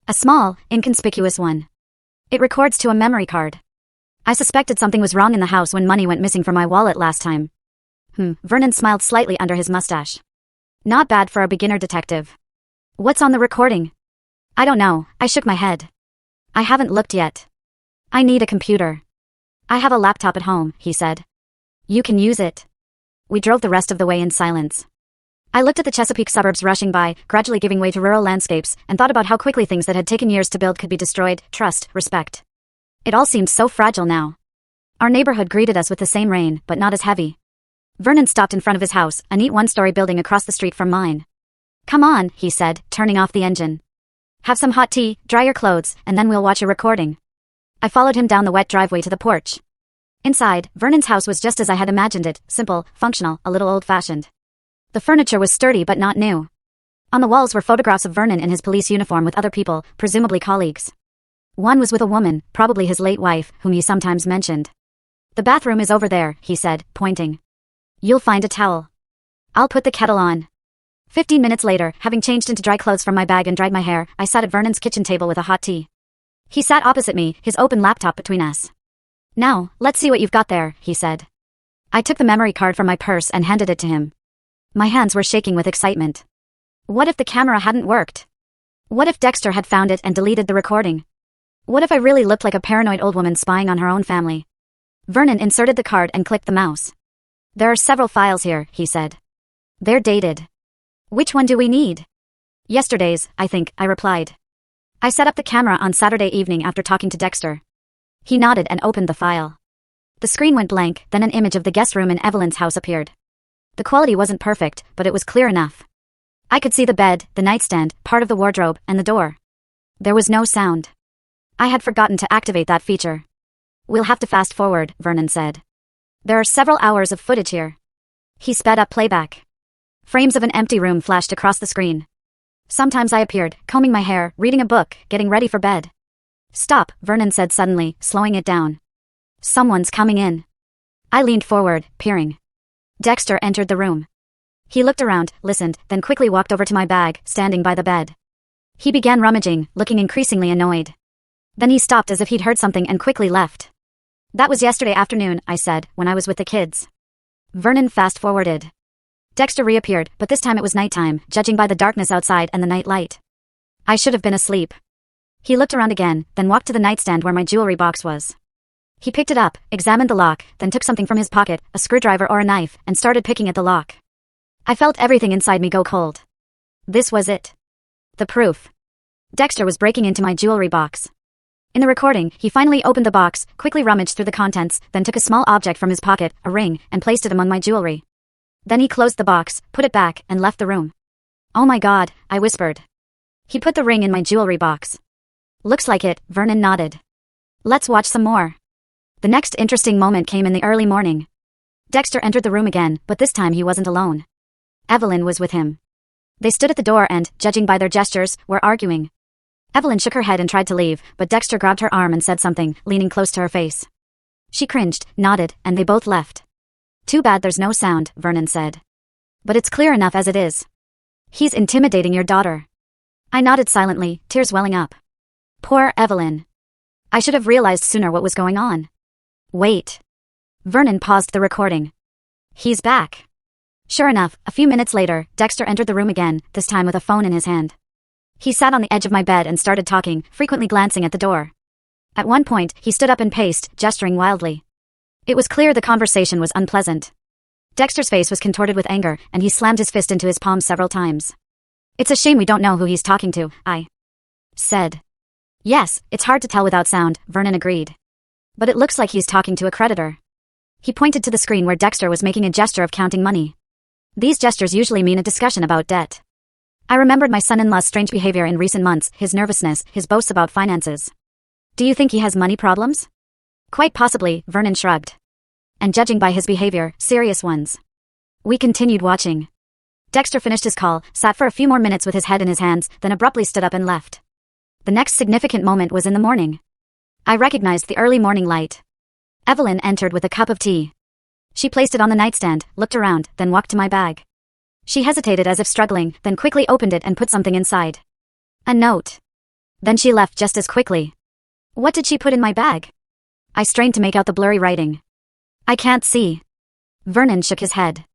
A small, inconspicuous one. It records to a memory card. I suspected something was wrong in the house when money went missing from my wallet last time. Vernon smiled slightly under his mustache. Not bad for a beginner detective. What's on the recording? I don't know, I shook my head. I haven't looked yet. I need a computer. I have a laptop at home, he said. You can use it. We drove the rest of the way in silence. I looked at the Chesapeake suburbs rushing by, gradually giving way to rural landscapes, and thought about how quickly things that had taken years to build could be destroyed: trust, respect. It all seemed so fragile now. Our neighborhood greeted us with the same rain, but not as heavy. Vernon stopped in front of his house, a neat one-story building across the street from mine. Come on, he said, turning off the engine. Have some hot tea, dry your clothes, and then we'll watch a recording. I followed him down the wet driveway to the porch. Inside, Vernon's house was just as I had imagined it, simple, functional, a little old-fashioned. The furniture was sturdy but not new. On the walls were photographs of Vernon in his police uniform with other people, presumably colleagues. One was with a woman, probably his late wife, whom he sometimes mentioned. The bathroom is over there, he said, pointing. You'll find a towel. I'll put the kettle on. 15 minutes later, having changed into dry clothes from my bag and dried my hair, I sat at Vernon's kitchen table with a hot tea. He sat opposite me, his open laptop between us. Now, let's see what you've got there, he said. I took the memory card from my purse and handed it to him. My hands were shaking with excitement. What if the camera hadn't worked? What if Dexter had found it and deleted the recording? What if I really looked like a paranoid old woman spying on her own family? Vernon inserted the card and clicked the mouse. There are several files here, he said. They're dated. Which one do we need? Yesterday's, I think, I replied. I set up the camera on Saturday evening after talking to Dexter. He nodded and opened the file. The screen went blank, then an image of the guest room in Evelyn's house appeared. The quality wasn't perfect, but it was clear enough. I could see the bed, the nightstand, part of the wardrobe, and the door. There was no sound. I had forgotten to activate that feature. We'll have to fast forward, Vernon said. There are several hours of footage here. He sped up playback. Frames of an empty room flashed across the screen. Sometimes I appeared, combing my hair, reading a book, getting ready for bed. Stop, Vernon said suddenly, slowing it down. Someone's coming in. I leaned forward, peering. Dexter entered the room. He looked around, listened, then quickly walked over to my bag, standing by the bed. He began rummaging, looking increasingly annoyed. Then he stopped as if he'd heard something and quickly left. That was yesterday afternoon, I said, when I was with the kids. Vernon fast-forwarded. Dexter reappeared, but this time it was nighttime, judging by the darkness outside and the night light. I should have been asleep. He looked around again, then walked to the nightstand where my jewelry box was. He picked it up, examined the lock, then took something from his pocket, a screwdriver or a knife, and started picking at the lock. I felt everything inside me go cold. This was it. The proof. Dexter was breaking into my jewelry box. In the recording, he finally opened the box, quickly rummaged through the contents, then took a small object from his pocket, a ring, and placed it among my jewelry. Then he closed the box, put it back, and left the room. Oh my God, I whispered. He put the ring in my jewelry box. Looks like it, Vernon nodded. Let's watch some more. The next interesting moment came in the early morning. Dexter entered the room again, but this time he wasn't alone. Evelyn was with him. They stood at the door and, judging by their gestures, were arguing. Evelyn shook her head and tried to leave, but Dexter grabbed her arm and said something, leaning close to her face. She cringed, nodded, and they both left. Too bad there's no sound, Vernon said. But it's clear enough as it is. He's intimidating your daughter. I nodded silently, tears welling up. Poor Evelyn. I should have realized sooner what was going on. Wait. Vernon paused the recording. He's back. Sure enough, a few minutes later, Dexter entered the room again, this time with a phone in his hand. He sat on the edge of my bed and started talking, frequently glancing at the door. At one point, he stood up and paced, gesturing wildly. It was clear the conversation was unpleasant. Dexter's face was contorted with anger, and he slammed his fist into his palm several times. It's a shame we don't know who he's talking to, I said. Yes, it's hard to tell without sound, Vernon agreed. But it looks like he's talking to a creditor. He pointed to the screen where Dexter was making a gesture of counting money. These gestures usually mean a discussion about debt. I remembered my son-in-law's strange behavior in recent months, his nervousness, his boasts about finances. Do you think he has money problems? Quite possibly, Vernon shrugged. And judging by his behavior, serious ones. We continued watching. Dexter finished his call, sat for a few more minutes with his head in his hands, then abruptly stood up and left. The next significant moment was in the morning. I recognized the early morning light. Evelyn entered with a cup of tea. She placed it on the nightstand, looked around, then walked to my bag. She hesitated as if struggling, then quickly opened it and put something inside. A note. Then she left just as quickly. What did she put in my bag? I strained to make out the blurry writing. I can't see. Vernon shook his head.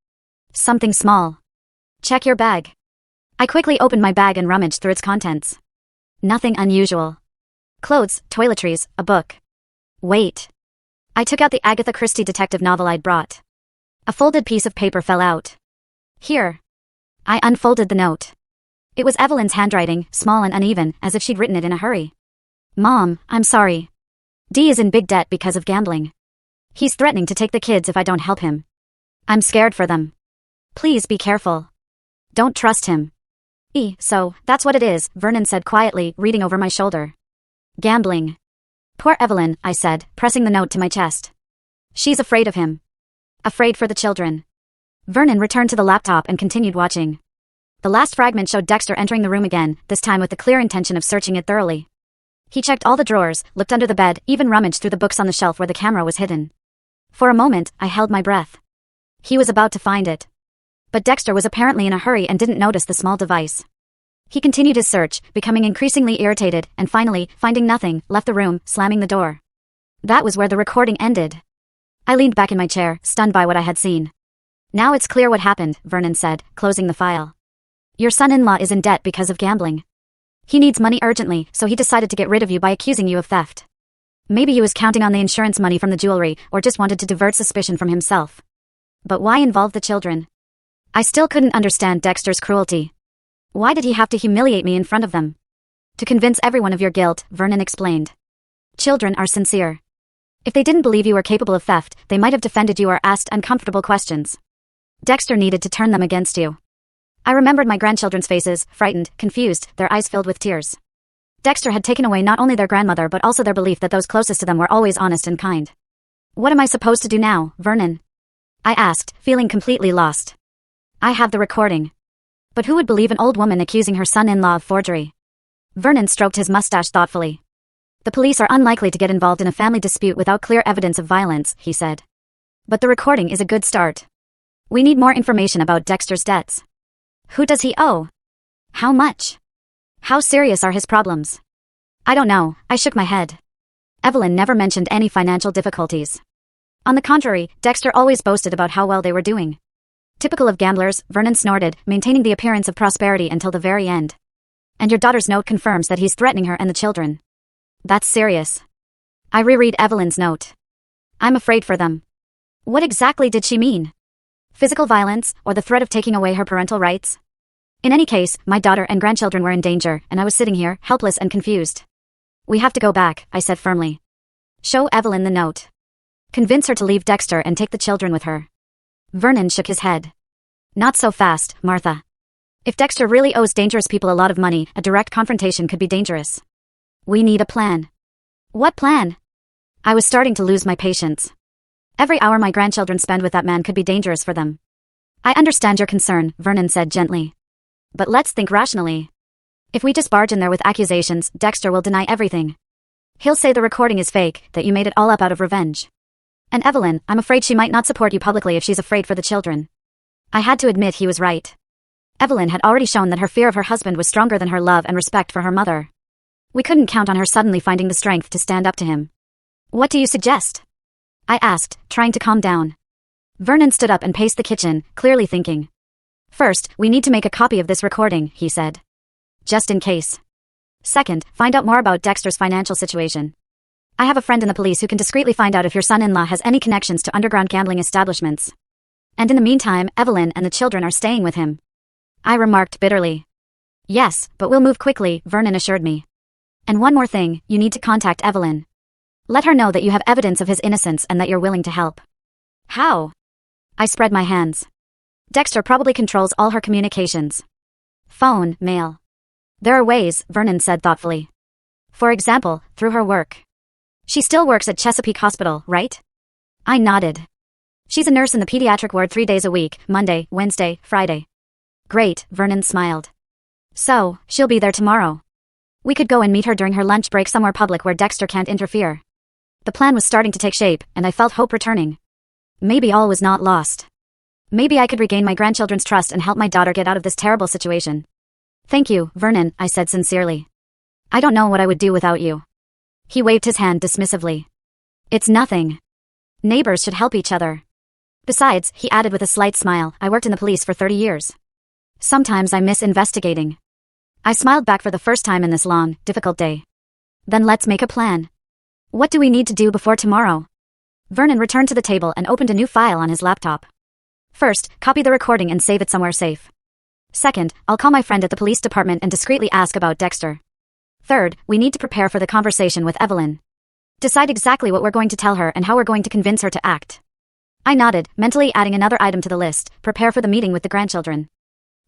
Something small. Check your bag. I quickly opened my bag and rummaged through its contents. Nothing unusual. Clothes, toiletries, a book. Wait. I took out the Agatha Christie detective novel I'd brought. A folded piece of paper fell out. Here. I unfolded the note. It was Evelyn's handwriting, small and uneven, as if she'd written it in a hurry. Mom, I'm sorry. Dee is in big debt because of gambling. He's threatening to take the kids if I don't help him. I'm scared for them. Please be careful. Don't trust him. So, that's what it is, Vernon said quietly, reading over my shoulder. Gambling. Poor Evelyn, I said, pressing the note to my chest. She's afraid of him. Afraid for the children. Vernon returned to the laptop and continued watching. The last fragment showed Dexter entering the room again, this time with the clear intention of searching it thoroughly. He checked all the drawers, looked under the bed, even rummaged through the books on the shelf where the camera was hidden. For a moment, I held my breath. He was about to find it. But Dexter was apparently in a hurry and didn't notice the small device. He continued his search, becoming increasingly irritated, and finally, finding nothing, left the room, slamming the door. That was where the recording ended. I leaned back in my chair, stunned by what I had seen. Now it's clear what happened, Vernon said, closing the file. Your son-in-law is in debt because of gambling. He needs money urgently, so he decided to get rid of you by accusing you of theft. Maybe he was counting on the insurance money from the jewelry, or just wanted to divert suspicion from himself. But why involve the children? I still couldn't understand Dexter's cruelty. Why did he have to humiliate me in front of them? To convince everyone of your guilt, Vernon explained. Children are sincere. If they didn't believe you were capable of theft, they might have defended you or asked uncomfortable questions. Dexter needed to turn them against you. I remembered my grandchildren's faces, frightened, confused, their eyes filled with tears. Dexter had taken away not only their grandmother but also their belief that those closest to them were always honest and kind. What am I supposed to do now, Vernon? I asked, feeling completely lost. I have the recording. But who would believe an old woman accusing her son-in-law of forgery? Vernon stroked his mustache thoughtfully. The police are unlikely to get involved in a family dispute without clear evidence of violence, he said. But the recording is a good start. We need more information about Dexter's debts. Who does he owe? How much? How serious are his problems? I don't know, I shook my head. Evelyn never mentioned any financial difficulties. On the contrary, Dexter always boasted about how well they were doing. Typical of gamblers, Vernon snorted, maintaining the appearance of prosperity until the very end. And your daughter's note confirms that he's threatening her and the children. That's serious. I reread Evelyn's note. I'm afraid for them. What exactly did she mean? Physical violence, or the threat of taking away her parental rights? In any case, my daughter and grandchildren were in danger, and I was sitting here, helpless and confused. We have to go back, I said firmly. Show Evelyn the note. Convince her to leave Dexter and take the children with her. Vernon shook his head. Not so fast, Martha. If Dexter really owes dangerous people a lot of money, a direct confrontation could be dangerous. We need a plan. What plan? I was starting to lose my patience. Every hour my grandchildren spend with that man could be dangerous for them. I understand your concern, Vernon said gently. But let's think rationally. If we just barge in there with accusations, Dexter will deny everything. He'll say the recording is fake, that you made it all up out of revenge. And Evelyn, I'm afraid she might not support you publicly if she's afraid for the children. I had to admit he was right. Evelyn had already shown that her fear of her husband was stronger than her love and respect for her mother. We couldn't count on her suddenly finding the strength to stand up to him. What do you suggest? I asked, trying to calm down. Vernon stood up and paced the kitchen, clearly thinking. First, we need to make a copy of this recording, he said. Just in case. Second, find out more about Dexter's financial situation. I have a friend in the police who can discreetly find out if your son-in-law has any connections to underground gambling establishments. And in the meantime, Evelyn and the children are staying with him. I remarked bitterly. Yes, but we'll move quickly, Vernon assured me. And one more thing, you need to contact Evelyn. Let her know that you have evidence of his innocence and that you're willing to help. How? I spread my hands. Dexter probably controls all her communications. Phone, mail. There are ways, Vernon said thoughtfully. For example, through her work. She still works at Chesapeake Hospital, right? I nodded. She's a nurse in the pediatric ward 3 days a week, Monday, Wednesday, Friday. Great, Vernon smiled. So, she'll be there tomorrow. We could go and meet her during her lunch break somewhere public where Dexter can't interfere. The plan was starting to take shape, and I felt hope returning. Maybe all was not lost. Maybe I could regain my grandchildren's trust and help my daughter get out of this terrible situation. Thank you, Vernon, I said sincerely. I don't know what I would do without you. He waved his hand dismissively. It's nothing. Neighbors should help each other. Besides, he added with a slight smile, I worked in the police for 30 years. Sometimes I miss investigating. I smiled back for the first time in this long, difficult day. Then let's make a plan. What do we need to do before tomorrow? Vernon returned to the table and opened a new file on his laptop. First, copy the recording and save it somewhere safe. Second, I'll call my friend at the police department and discreetly ask about Dexter. Third, we need to prepare for the conversation with Evelyn. Decide exactly what we're going to tell her and how we're going to convince her to act. I nodded, mentally adding another item to the list, prepare for the meeting with the grandchildren.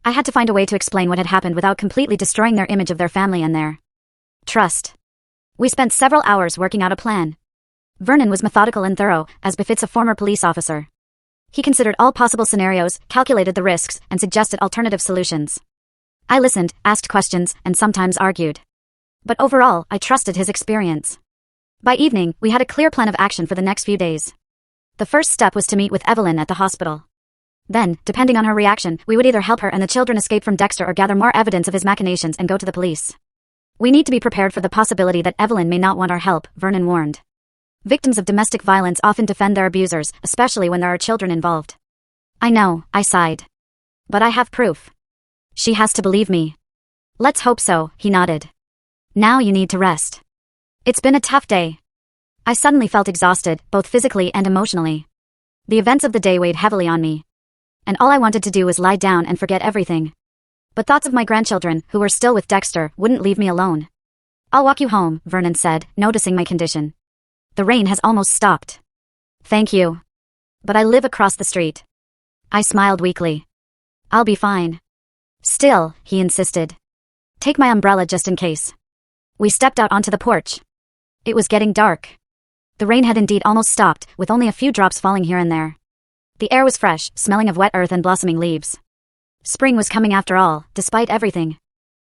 I had to find a way to explain what had happened without completely destroying their image of their family and their trust. We spent several hours working out a plan. Vernon was methodical and thorough, as befits a former police officer. He considered all possible scenarios, calculated the risks, and suggested alternative solutions. I listened, asked questions, and sometimes argued. But overall, I trusted his experience. By evening, we had a clear plan of action for the next few days. The first step was to meet with Evelyn at the hospital. Then, depending on her reaction, we would either help her and the children escape from Dexter or gather more evidence of his machinations and go to the police. We need to be prepared for the possibility that Evelyn may not want our help, Vernon warned. Victims of domestic violence often defend their abusers, especially when there are children involved. I know, I sighed. But I have proof. She has to believe me. Let's hope so, he nodded. Now you need to rest. It's been a tough day. I suddenly felt exhausted, both physically and emotionally. The events of the day weighed heavily on me. And all I wanted to do was lie down and forget everything. But thoughts of my grandchildren, who were still with Dexter, wouldn't leave me alone. I'll walk you home, Vernon said, noticing my condition. The rain has almost stopped. Thank you. But I live across the street. I smiled weakly. I'll be fine. Still, he insisted. Take my umbrella just in case. We stepped out onto the porch. It was getting dark. The rain had indeed almost stopped, with only a few drops falling here and there. The air was fresh, smelling of wet earth and blossoming leaves. Spring was coming after all, despite everything.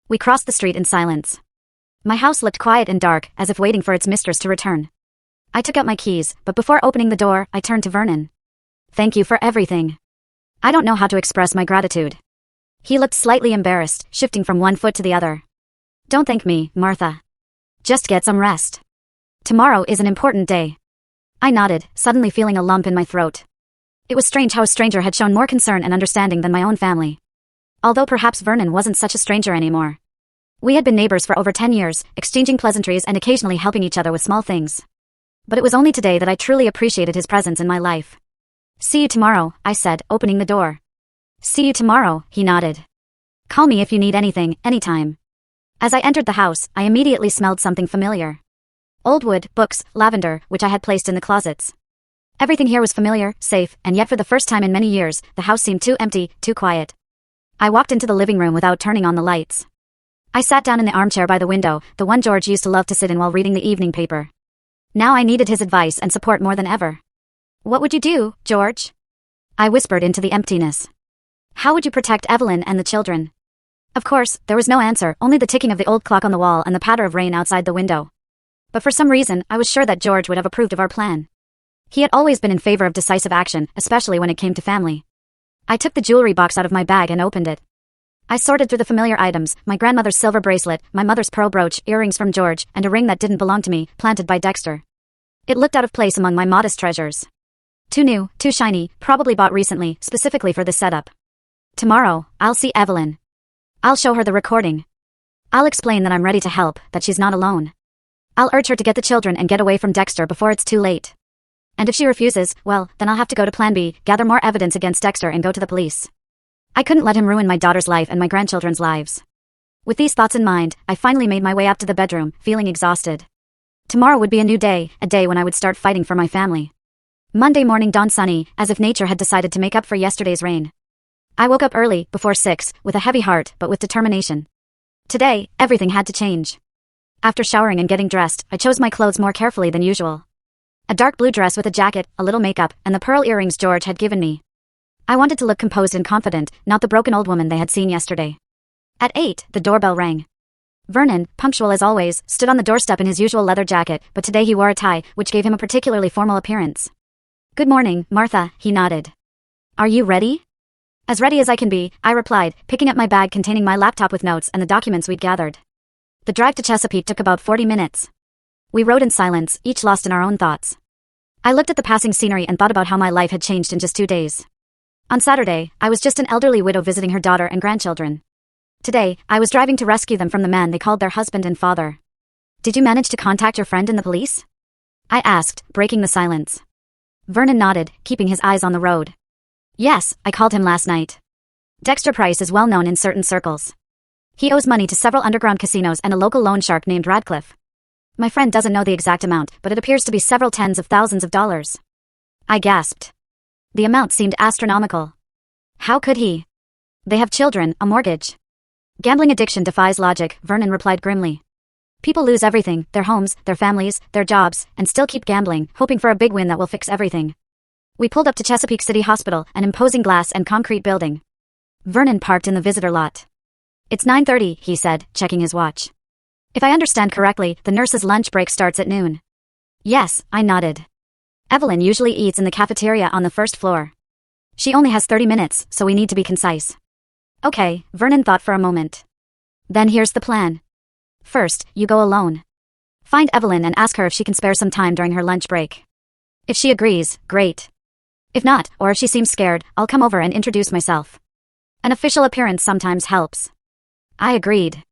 We crossed the street in silence. My house looked quiet and dark, as if waiting for its mistress to return. I took out my keys, but before opening the door, I turned to Vernon. Thank you for everything. I don't know how to express my gratitude. He looked slightly embarrassed, shifting from one foot to the other. Don't thank me, Martha. Just get some rest. Tomorrow is an important day. I nodded, suddenly feeling a lump in my throat. It was strange how a stranger had shown more concern and understanding than my own family. Although perhaps Vernon wasn't such a stranger anymore. We had been neighbors for over 10 years, exchanging pleasantries and occasionally helping each other with small things. But it was only today that I truly appreciated his presence in my life. See you tomorrow, I said, opening the door. See you tomorrow, he nodded. Call me if you need anything, anytime. As I entered the house, I immediately smelled something familiar. Old wood, books, lavender, which I had placed in the closets. Everything here was familiar, safe, and yet for the first time in many years, the house seemed too empty, too quiet. I walked into the living room without turning on the lights. I sat down in the armchair by the window, the one George used to love to sit in while reading the evening paper. Now I needed his advice and support more than ever. What would you do, George? I whispered into the emptiness. How would you protect Evelyn and the children? Of course, there was no answer, only the ticking of the old clock on the wall and the patter of rain outside the window. But for some reason, I was sure that George would have approved of our plan. He had always been in favor of decisive action, especially when it came to family. I took the jewelry box out of my bag and opened it. I sorted through the familiar items, my grandmother's silver bracelet, my mother's pearl brooch, earrings from George, and a ring that didn't belong to me, planted by Dexter. It looked out of place among my modest treasures. Too new, too shiny, probably bought recently, specifically for this setup. Tomorrow, I'll see Evelyn. I'll show her the recording. I'll explain that I'm ready to help, that she's not alone. I'll urge her to get the children and get away from Dexter before it's too late. And if she refuses, well, then I'll have to go to Plan B, gather more evidence against Dexter and go to the police. I couldn't let him ruin my daughter's life and my grandchildren's lives. With these thoughts in mind, I finally made my way up to the bedroom, feeling exhausted. Tomorrow would be a new day, a day when I would start fighting for my family. Monday morning dawned sunny, as if nature had decided to make up for yesterday's rain. I woke up early, before 6, with a heavy heart, but with determination. Today, everything had to change. After showering and getting dressed, I chose my clothes more carefully than usual. A dark blue dress with a jacket, a little makeup, and the pearl earrings George had given me. I wanted to look composed and confident, not the broken old woman they had seen yesterday. At 8, the doorbell rang. Vernon, punctual as always, stood on the doorstep in his usual leather jacket, but today he wore a tie, which gave him a particularly formal appearance. "Good morning, Martha," he nodded. "Are you ready?" "As ready as I can be," I replied, picking up my bag containing my laptop with notes and the documents we'd gathered. The drive to Chesapeake took about 40 minutes. We rode in silence, each lost in our own thoughts. I looked at the passing scenery and thought about how my life had changed in just 2 days. On Saturday, I was just an elderly widow visiting her daughter and grandchildren. Today, I was driving to rescue them from the man they called their husband and father. "Did you manage to contact your friend in the police?" I asked, breaking the silence. Vernon nodded, keeping his eyes on the road. "Yes, I called him last night. Dexter Price is well known in certain circles. He owes money to several underground casinos and a local loan shark named Radcliffe. My friend doesn't know the exact amount, but it appears to be several tens of thousands of dollars." I gasped. The amount seemed astronomical. How could he? They have children, a mortgage. "Gambling addiction defies logic," Vernon replied grimly. "People lose everything, their homes, their families, their jobs, and still keep gambling, hoping for a big win that will fix everything." We pulled up to Chesapeake City Hospital, an imposing glass and concrete building. Vernon parked in the visitor lot. "It's 9:30, he said, checking his watch. "If I understand correctly, the nurse's lunch break starts at noon." "Yes," I nodded. "Evelyn usually eats in the cafeteria on the first floor. She only has 30 minutes, so we need to be concise." "Okay," Vernon thought for a moment. "Then here's the plan. First, you go alone. Find Evelyn and ask her if she can spare some time during her lunch break. If she agrees, great. If not, or if she seems scared, I'll come over and introduce myself. An official appearance sometimes helps." I agreed.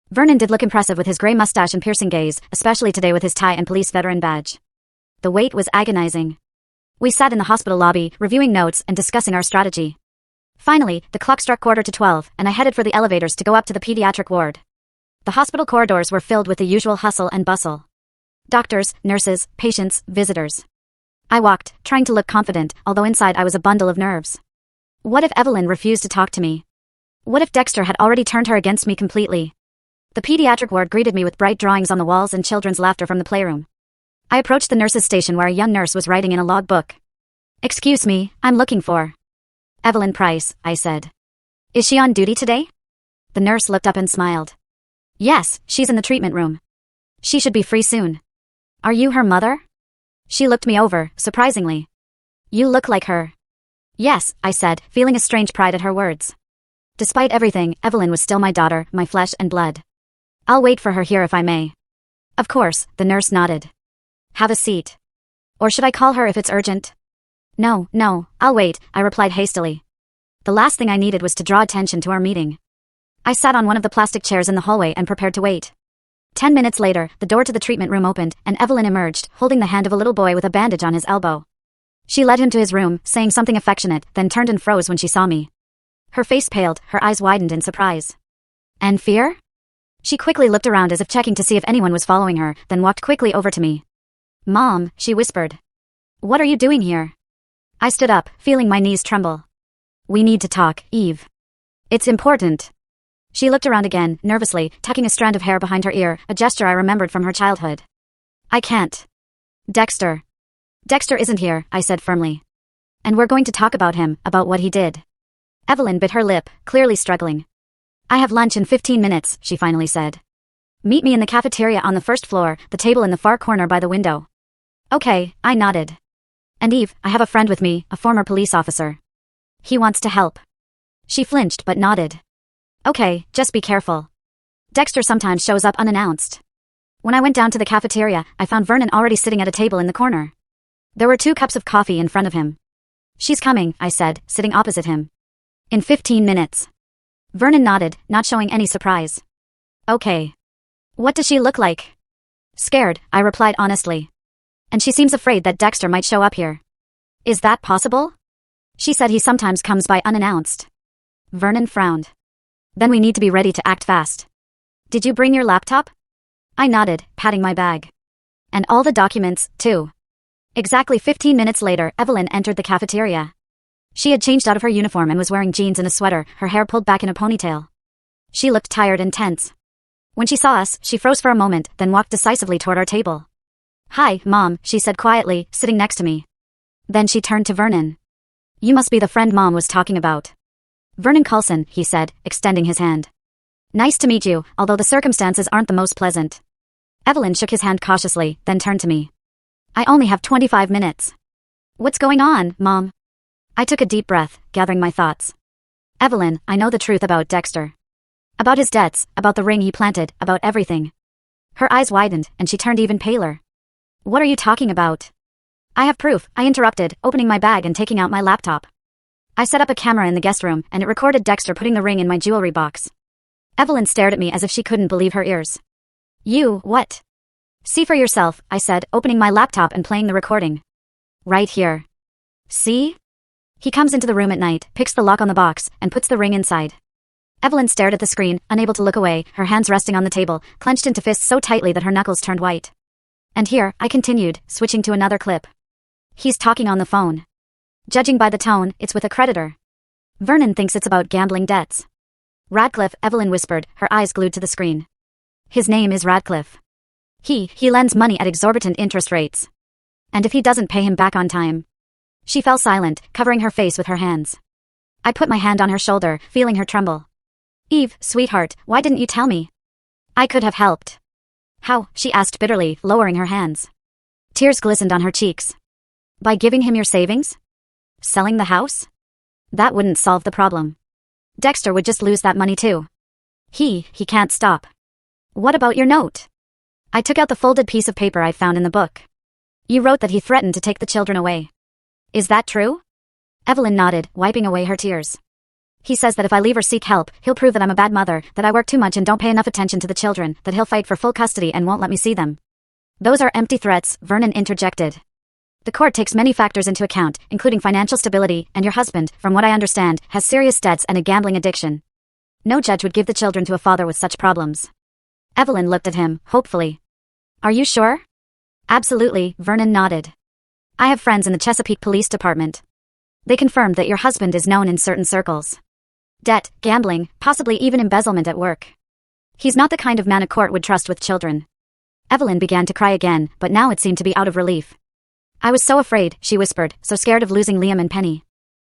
Vernon did look impressive with his gray mustache and piercing gaze, especially today with his tie and police veteran badge. The wait was agonizing. We sat in the hospital lobby, reviewing notes and discussing our strategy. Finally, the clock struck 11:45, and I headed for the elevators to go up to the pediatric ward. The hospital corridors were filled with the usual hustle and bustle. Doctors, nurses, patients, visitors. I walked, trying to look confident, although inside I was a bundle of nerves. What if Evelyn refused to talk to me? What if Dexter had already turned her against me completely? The pediatric ward greeted me with bright drawings on the walls and children's laughter from the playroom. I approached the nurse's station where a young nurse was writing in a log book. "Excuse me, I'm looking for Evelyn Price," I said. "Is she on duty today?" The nurse looked up and smiled. "Yes, she's in the treatment room. She should be free soon." "Are you her mother?" She looked me over, surprisingly. "You look like her." "Yes," I said, feeling a strange pride at her words. Despite everything, Evelyn was still my daughter, my flesh and blood. "I'll wait for her here if I may." "Of course," the nurse nodded. "Have a seat. Or should I call her if it's urgent?" No, I'll wait," I replied hastily. The last thing I needed was to draw attention to our meeting. I sat on one of the plastic chairs in the hallway and prepared to wait. 10 minutes later, the door to the treatment room opened, and Evelyn emerged, holding the hand of a little boy with a bandage on his elbow. She led him to his room, saying something affectionate, then turned and froze when she saw me. Her face paled, her eyes widened in surprise. "And fear?" She quickly looked around as if checking to see if anyone was following her, then walked quickly over to me. "Mom," she whispered. "What are you doing here?" I stood up, feeling my knees tremble. "We need to talk, Eve. It's important." She looked around again, nervously, tucking a strand of hair behind her ear, a gesture I remembered from her childhood. "I can't. Dexter isn't here," I said firmly. "And we're going to talk about him, about what he did." Evelyn bit her lip, clearly struggling. "I have lunch in 15 minutes, she finally said. "Meet me in the cafeteria on the first floor, the table in the far corner by the window." "Okay," I nodded. "And Eve, I have a friend with me, a former police officer. He wants to help." She flinched but nodded. "Okay, just be careful. Dexter sometimes shows up unannounced." When I went down to the cafeteria, I found Vernon already sitting at a table in the corner. There were 2 cups of coffee in front of him. "She's coming," I said, sitting opposite him. "In 15 minutes. Vernon nodded, not showing any surprise. "Okay. What does she look like?" "Scared," I replied honestly. "And she seems afraid that Dexter might show up here." "Is that possible?" "She said he sometimes comes by unannounced." Vernon frowned. "Then we need to be ready to act fast. Did you bring your laptop?" I nodded, patting my bag. And all the documents, too. Exactly 15 minutes later, Evelyn entered the cafeteria. She had changed out of her uniform and was wearing jeans and a sweater, her hair pulled back in a ponytail. She looked tired and tense. When she saw us, she froze for a moment, then walked decisively toward our table. "Hi, Mom," she said quietly, sitting next to me. Then she turned to Vernon. "You must be the friend Mom was talking about." "Vernon Coulson," he said, extending his hand. "Nice to meet you, although the circumstances aren't the most pleasant." Evelyn shook his hand cautiously, then turned to me. "I only have 25 minutes. What's going on, Mom?" I took a deep breath, gathering my thoughts. "Evelyn, I know the truth about Dexter. About his debts, about the ring he planted, about everything." Her eyes widened, and she turned even paler. "What are you talking about?" "I have proof," I interrupted, opening my bag and taking out my laptop. I set up a camera in the guest room, and it recorded Dexter putting the ring in my jewelry box. Evelyn stared at me as if she couldn't believe her ears. "You, what?" "See for yourself," I said, opening my laptop and playing the recording. "Right here. See? He comes into the room at night, picks the lock on the box, and puts the ring inside." Evelyn stared at the screen, unable to look away, her hands resting on the table, clenched into fists so tightly that her knuckles turned white. "And here," I continued, switching to another clip. "He's talking on the phone. Judging by the tone, it's with a creditor. Vernon thinks it's about gambling debts." "Radcliffe," Evelyn whispered, her eyes glued to the screen. "His name is Radcliffe. He lends money at exorbitant interest rates. And if he doesn't pay him back on time..." She fell silent, covering her face with her hands. I put my hand on her shoulder, feeling her tremble. "Eve, sweetheart, why didn't you tell me? I could have helped." "How?" she asked bitterly, lowering her hands. Tears glistened on her cheeks. "By giving him your savings? Selling the house? That wouldn't solve the problem. Dexter would just lose that money too. He can't stop." "What about your note?" I took out the folded piece of paper I found in the book. "You wrote that he threatened to take the children away. Is that true?" Evelyn nodded, wiping away her tears. "He says that if I leave or seek help, he'll prove that I'm a bad mother, that I work too much and don't pay enough attention to the children, that he'll fight for full custody and won't let me see them." "Those are empty threats," Vernon interjected. "The court takes many factors into account, including financial stability, and your husband, from what I understand, has serious debts and a gambling addiction. No judge would give the children to a father with such problems." Evelyn looked at him, hopefully. "Are you sure?" "Absolutely," Vernon nodded. "I have friends in the Chesapeake Police Department. They confirmed that your husband is known in certain circles. Debt, gambling, possibly even embezzlement at work. He's not the kind of man a court would trust with children." Evelyn began to cry again, but now it seemed to be out of relief. "I was so afraid," she whispered, "so scared of losing Liam and Penny.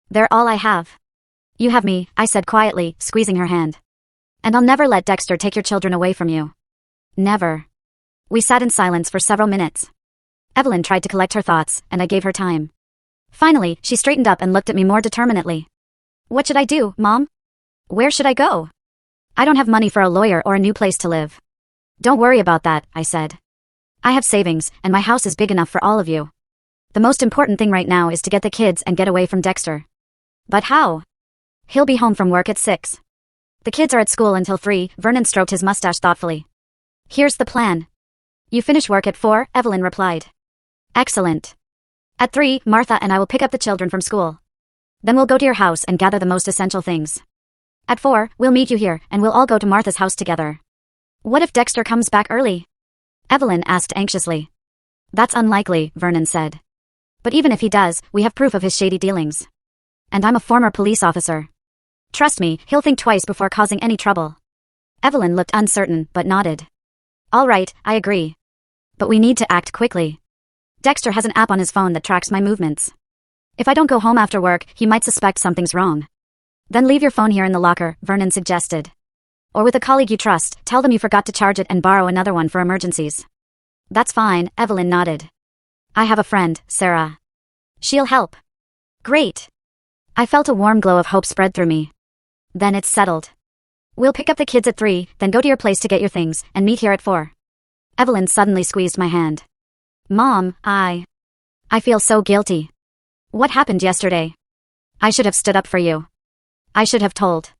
They're all I have." "You have me," I said quietly, squeezing her hand. "And I'll never let Dexter take your children away from you. Never." We sat in silence for several minutes. Evelyn tried to collect her thoughts, and I gave her time. Finally, she straightened up and looked at me more determinedly. "What should I do, Mom? Where should I go? I don't have money for a lawyer or a new place to live." "Don't worry about that," I said. "I have savings, and my house is big enough for all of you. The most important thing right now is to get the kids and get away from Dexter." "But how?" "He'll be home from work at 6. The kids are at school until 3, Vernon stroked his mustache thoughtfully. "Here's the plan. You finish work at 4, Evelyn replied. "Excellent. At 3, Martha and I will pick up the children from school. Then we'll go to your house and gather the most essential things. At 4, we'll meet you here, and we'll all go to Martha's house together." "What if Dexter comes back early?" Evelyn asked anxiously. "That's unlikely," Vernon said. "But even if he does, we have proof of his shady dealings. And I'm a former police officer. Trust me, he'll think twice before causing any trouble." Evelyn looked uncertain, but nodded. "All right, I agree. But we need to act quickly. Dexter has an app on his phone that tracks my movements. If I don't go home after work, he might suspect something's wrong. Then leave your phone here in the locker," Vernon suggested. "Or with a colleague you trust, tell them you forgot to charge it and borrow another one for emergencies." "That's fine," Evelyn nodded. "I have a friend, Sarah. She'll help." "Great." I felt a warm glow of hope spread through me. "Then it's settled. We'll pick up the kids at 3, then go to your place to get your things, and meet here at 4. Evelyn suddenly squeezed my hand. "Mom, I feel so guilty. What happened yesterday? I should have stood up for you. I should have told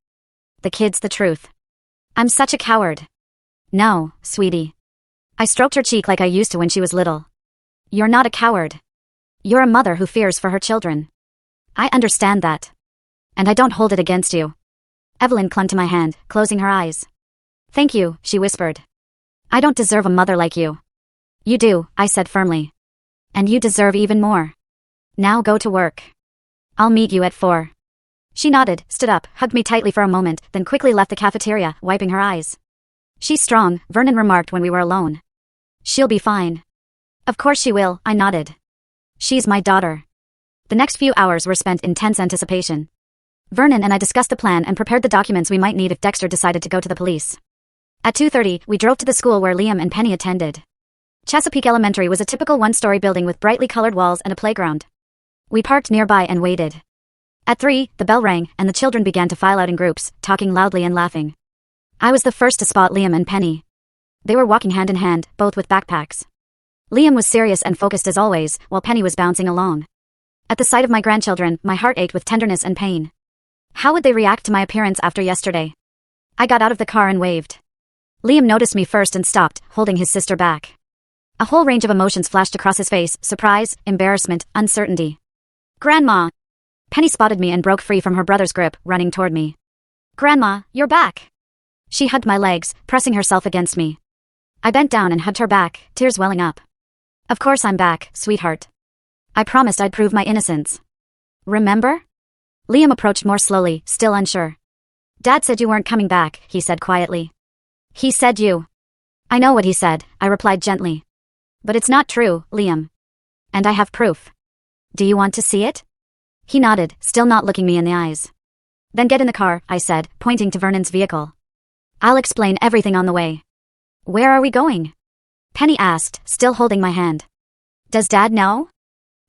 the kids the truth. I'm such a coward." "No, sweetie." I stroked her cheek like I used to when she was little. "You're not a coward. You're a mother who fears for her children. I understand that. And I don't hold it against you." Evelyn clung to my hand, closing her eyes. "Thank you," she whispered. "I don't deserve a mother like you." You do, I said firmly. And you deserve even more. Now go to work. I'll meet you at 4. She nodded, stood up, hugged me tightly for a moment, then quickly left the cafeteria, wiping her eyes. She's strong, Vernon remarked when we were alone. She'll be fine. Of course she will, I nodded. She's my daughter. The next few hours were spent in tense anticipation. Vernon and I discussed the plan and prepared the documents we might need if Dexter decided to go to the police. At 2:30, we drove to the school where Liam and Penny attended. Chesapeake Elementary was a typical one-story building with brightly colored walls and a playground. We parked nearby and waited. At 3, the bell rang, and the children began to file out in groups, talking loudly and laughing. I was the first to spot Liam and Penny. They were walking hand in hand, both with backpacks. Liam was serious and focused as always, while Penny was bouncing along. At the sight of my grandchildren, my heart ached with tenderness and pain. How would they react to my appearance after yesterday? I got out of the car and waved. Liam noticed me first and stopped, holding his sister back. A whole range of emotions flashed across his face: surprise, embarrassment, uncertainty. Grandma! Penny spotted me and broke free from her brother's grip, running toward me. Grandma, you're back! She hugged my legs, pressing herself against me. I bent down and hugged her back, tears welling up. Of course I'm back, sweetheart. I promised I'd prove my innocence. Remember? Liam approached more slowly, still unsure. Dad said you weren't coming back, he said quietly. He said you. I know what he said, I replied gently. But it's not true, Liam. And I have proof. Do you want to see it? He nodded, still not looking me in the eyes. Then get in the car, I said, pointing to Vernon's vehicle. I'll explain everything on the way. Where are we going? Penny asked, still holding my hand. Does Dad know?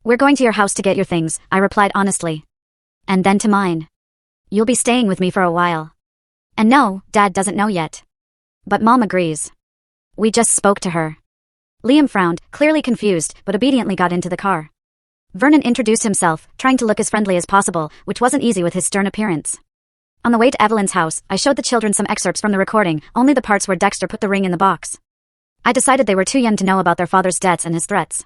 We're going to your house to get your things, I replied honestly. And then to mine. You'll be staying with me for a while. And no, Dad doesn't know yet. But Mom agrees. We just spoke to her. Liam frowned, clearly confused, but obediently got into the car. Vernon introduced himself, trying to look as friendly as possible, which wasn't easy with his stern appearance. On the way to Evelyn's house, I showed the children some excerpts from the recording, only the parts where Dexter put the ring in the box. I decided they were too young to know about their father's debts and his threats.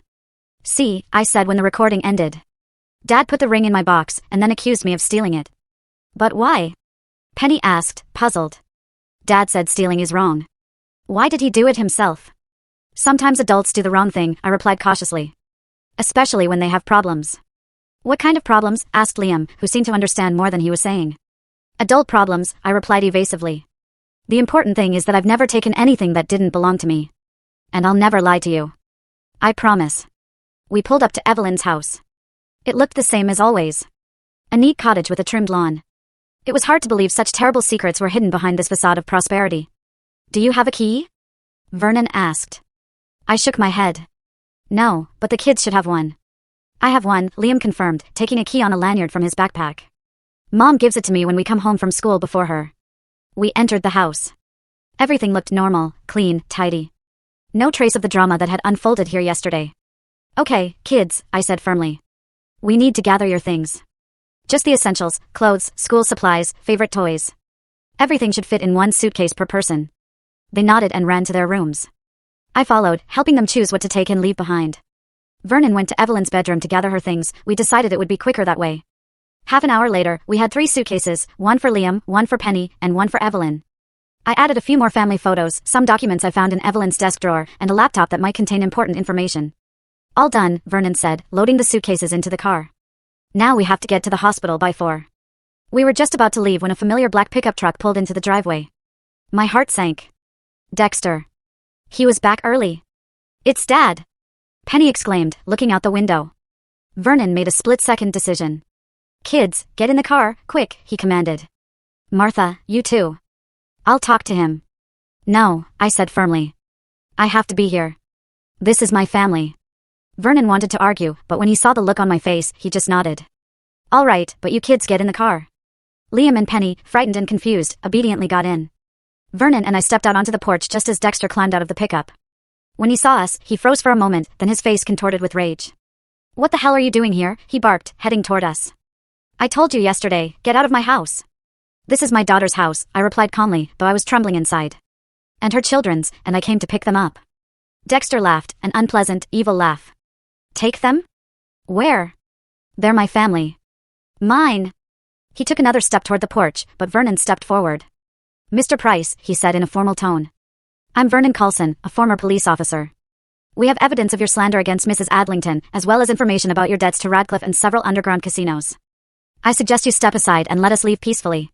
See, I said when the recording ended. Dad put the ring in my box, and then accused me of stealing it. But why? Penny asked, puzzled. Dad said stealing is wrong. Why did he do it himself? Sometimes adults do the wrong thing, I replied cautiously. Especially when they have problems. What kind of problems? Asked Liam, who seemed to understand more than he was saying. Adult problems, I replied evasively. The important thing is that I've never taken anything that didn't belong to me. And I'll never lie to you. I promise. We pulled up to Evelyn's house. It looked the same as always. A neat cottage with a trimmed lawn. It was hard to believe such terrible secrets were hidden behind this facade of prosperity. Do you have a key? Vernon asked. I shook my head. No, but the kids should have one. I have one, Liam confirmed, taking a key on a lanyard from his backpack. Mom gives it to me when we come home from school before her. We entered the house. Everything looked normal, clean, tidy. No trace of the drama that had unfolded here yesterday. Okay, kids, I said firmly. We need to gather your things. Just the essentials: clothes, school supplies, favorite toys. Everything should fit in one suitcase per person. They nodded and ran to their rooms. I followed, helping them choose what to take and leave behind. Vernon went to Evelyn's bedroom to gather her things. We decided it would be quicker that way. Half an hour later, we had 3 suitcases, one for Liam, one for Penny, and one for Evelyn. I added a few more family photos, some documents I found in Evelyn's desk drawer, and a laptop that might contain important information. All done, Vernon said, loading the suitcases into the car. Now we have to get to the hospital by 4. We were just about to leave when a familiar black pickup truck pulled into the driveway. My heart sank. Dexter. He was back early. It's Dad! Penny exclaimed, looking out the window. Vernon made a split-second decision. Kids, get in the car, quick, he commanded. Martha, you too. I'll talk to him. No, I said firmly. I have to be here. This is my family. Vernon wanted to argue, but when he saw the look on my face, he just nodded. All right, but you kids get in the car. Liam and Penny, frightened and confused, obediently got in. Vernon and I stepped out onto the porch just as Dexter climbed out of the pickup. When he saw us, he froze for a moment, then his face contorted with rage. What the hell are you doing here? He barked, heading toward us. I told you yesterday, get out of my house. This is my daughter's house, I replied calmly, though I was trembling inside. And her children's, and I came to pick them up. Dexter laughed, an unpleasant, evil laugh. Take them? Where? They're my family. Mine. He took another step toward the porch, but Vernon stepped forward. Mr. Price, he said in a formal tone. I'm Vernon Coulson, a former police officer. We have evidence of your slander against Mrs. Adlington, as well as information about your debts to Radcliffe and several underground casinos. I suggest you step aside and let us leave peacefully."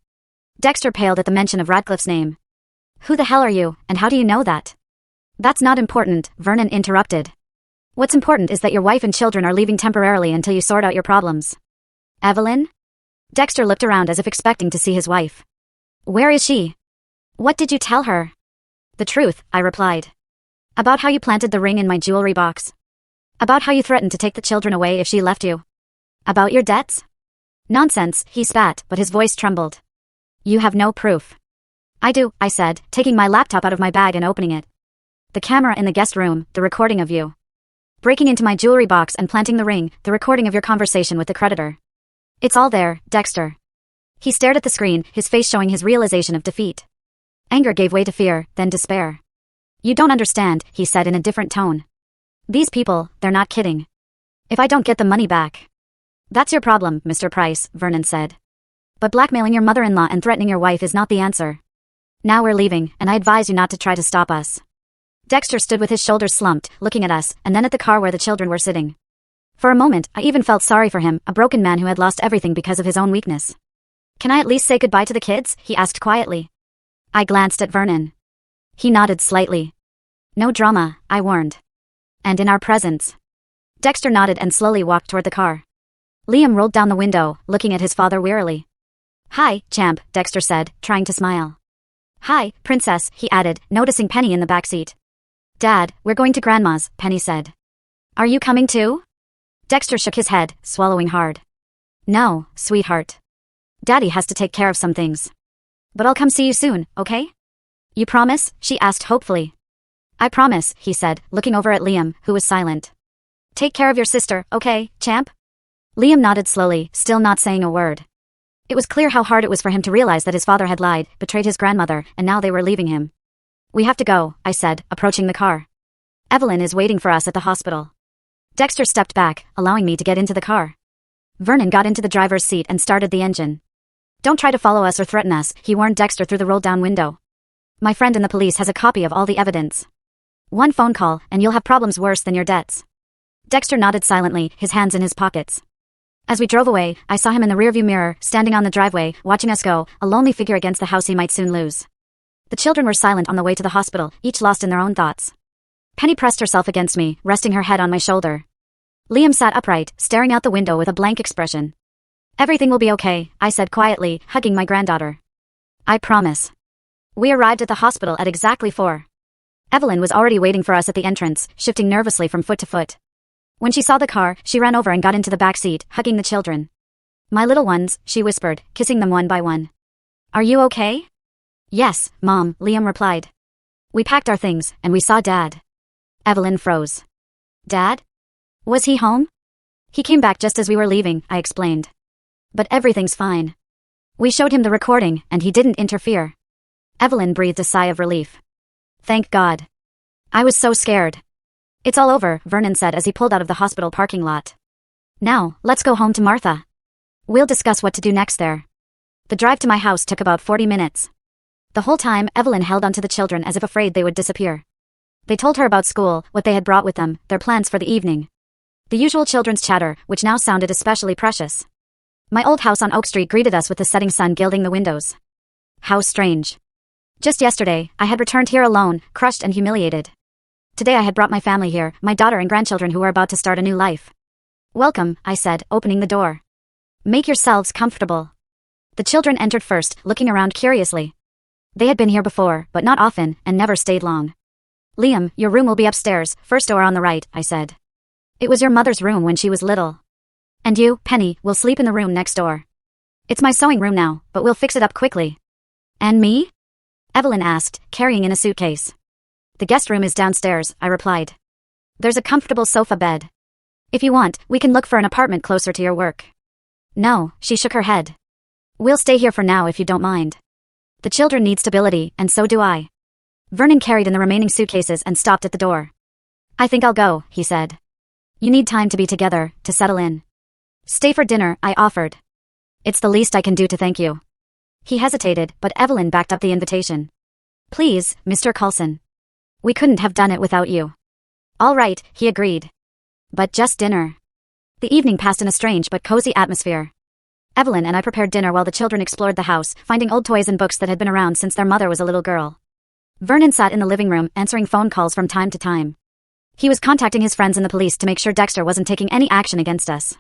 Dexter paled at the mention of Radcliffe's name. "Who the hell are you, and how do you know that?" "That's not important," Vernon interrupted. "What's important is that your wife and children are leaving temporarily until you sort out your problems." "Evelyn?" Dexter looked around as if expecting to see his wife. "Where is she?" "What did you tell her?" "The truth," I replied. "About how you planted the ring in my jewelry box. About how you threatened to take the children away if she left you. About your debts." "Nonsense," he spat, but his voice trembled. "You have no proof." "I do," I said, taking my laptop out of my bag and opening it. "The camera in the guest room, the recording of you breaking into my jewelry box and planting the ring, the recording of your conversation with the creditor. It's all there, Dexter." He stared at the screen, his face showing his realization of defeat. Anger gave way to fear, then despair. "You don't understand," he said in a different tone. "These people, they're not kidding. If I don't get the money back." "That's your problem, Mr. Price," Vernon said. "But blackmailing your mother-in-law and threatening your wife is not the answer. Now we're leaving, and I advise you not to try to stop us." Dexter stood with his shoulders slumped, looking at us, and then at the car where the children were sitting. For a moment, I even felt sorry for him, a broken man who had lost everything because of his own weakness. "Can I at least say goodbye to the kids?" he asked quietly. I glanced at Vernon. He nodded slightly. "No drama," I warned. "And in our presence." Dexter nodded and slowly walked toward the car. Liam rolled down the window, looking at his father wearily. "Hi, champ," Dexter said, trying to smile. "Hi, princess," he added, noticing Penny in the back seat. "Dad, we're going to Grandma's," Penny said. "Are you coming too?" Dexter shook his head, swallowing hard. "No, sweetheart. Daddy has to take care of some things. But I'll come see you soon, okay?" "You promise?" she asked hopefully. "I promise," he said, looking over at Liam, who was silent. "Take care of your sister, okay, champ?" Liam nodded slowly, still not saying a word. It was clear how hard it was for him to realize that his father had lied, betrayed his grandmother, and now they were leaving him. "We have to go," I said, approaching the car. "Evelyn is waiting for us at the hospital." Dexter stepped back, allowing me to get into the car. Vernon got into the driver's seat and started the engine. "Don't try to follow us or threaten us," he warned Dexter through the rolled-down window. "My friend in the police has a copy of all the evidence. One phone call, and you'll have problems worse than your debts." Dexter nodded silently, his hands in his pockets. As we drove away, I saw him in the rearview mirror, standing on the driveway, watching us go, a lonely figure against the house he might soon lose. The children were silent on the way to the hospital, each lost in their own thoughts. Penny pressed herself against me, resting her head on my shoulder. Liam sat upright, staring out the window with a blank expression. "Everything will be okay," I said quietly, hugging my granddaughter. "I promise." We arrived at the hospital at exactly 4. Evelyn was already waiting for us at the entrance, shifting nervously from foot to foot. When she saw the car, she ran over and got into the back seat, hugging the children. "My little ones," she whispered, kissing them one by one. "Are you okay?" "Yes, Mom," Liam replied. We packed our things, and we saw Dad. Evelyn froze. "Dad? Was he home?" "He came back just as we were leaving," I explained. "But everything's fine." We showed him the recording, and he didn't interfere. Evelyn breathed a sigh of relief. "Thank God. I was so scared." "It's all over," Vernon said as he pulled out of the hospital parking lot. "Now, let's go home to Martha. We'll discuss what to do next there." The drive to my house took about 40 minutes. The whole time, Evelyn held onto the children as if afraid they would disappear. They told her about school, what they had brought with them, their plans for the evening. The usual children's chatter, which now sounded especially precious. My old house on Oak Street greeted us with the setting sun gilding the windows. How strange. Just yesterday, I had returned here alone, crushed and humiliated. Today I had brought my family here, my daughter and grandchildren who were about to start a new life. "Welcome," I said, opening the door. "Make yourselves comfortable." The children entered first, looking around curiously. They had been here before, but not often, and never stayed long. "Liam, your room will be upstairs, first door on the right," I said. "It was your mother's room when she was little. And you, Penny, will sleep in the room next door. It's my sewing room now, but we'll fix it up quickly." "And me?" Evelyn asked, carrying in a suitcase. "The guest room is downstairs," I replied. "There's a comfortable sofa bed. If you want, we can look for an apartment closer to your work." "No," she shook her head. "We'll stay here for now if you don't mind. The children need stability, and so do I." Vernon carried in the remaining suitcases and stopped at the door. "I think I'll go," he said. "You need time to be together, to settle in." "Stay for dinner," I offered. "It's the least I can do to thank you." He hesitated, but Evelyn backed up the invitation. "Please, Mr. Coulson. We couldn't have done it without you." All right, he agreed. But just dinner. The evening passed in a strange but cozy atmosphere. Evelyn and I prepared dinner while the children explored the house, finding old toys and books that had been around since their mother was a little girl. Vernon sat in the living room, answering phone calls from time to time. He was contacting his friends and the police to make sure Dexter wasn't taking any action against us.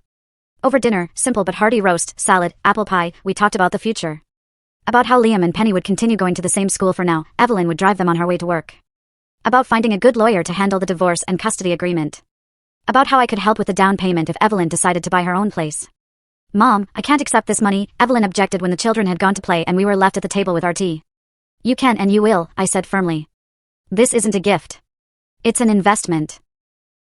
Over dinner, simple but hearty roast, salad, apple pie, we talked about the future. About how Liam and Penny would continue going to the same school for now, Evelyn would drive them on her way to work. About finding a good lawyer to handle the divorce and custody agreement. About how I could help with the down payment if Evelyn decided to buy her own place. Mom, I can't accept this money, Evelyn objected when the children had gone to play and we were left at the table with our tea. You can and you will, I said firmly. This isn't a gift. It's an investment.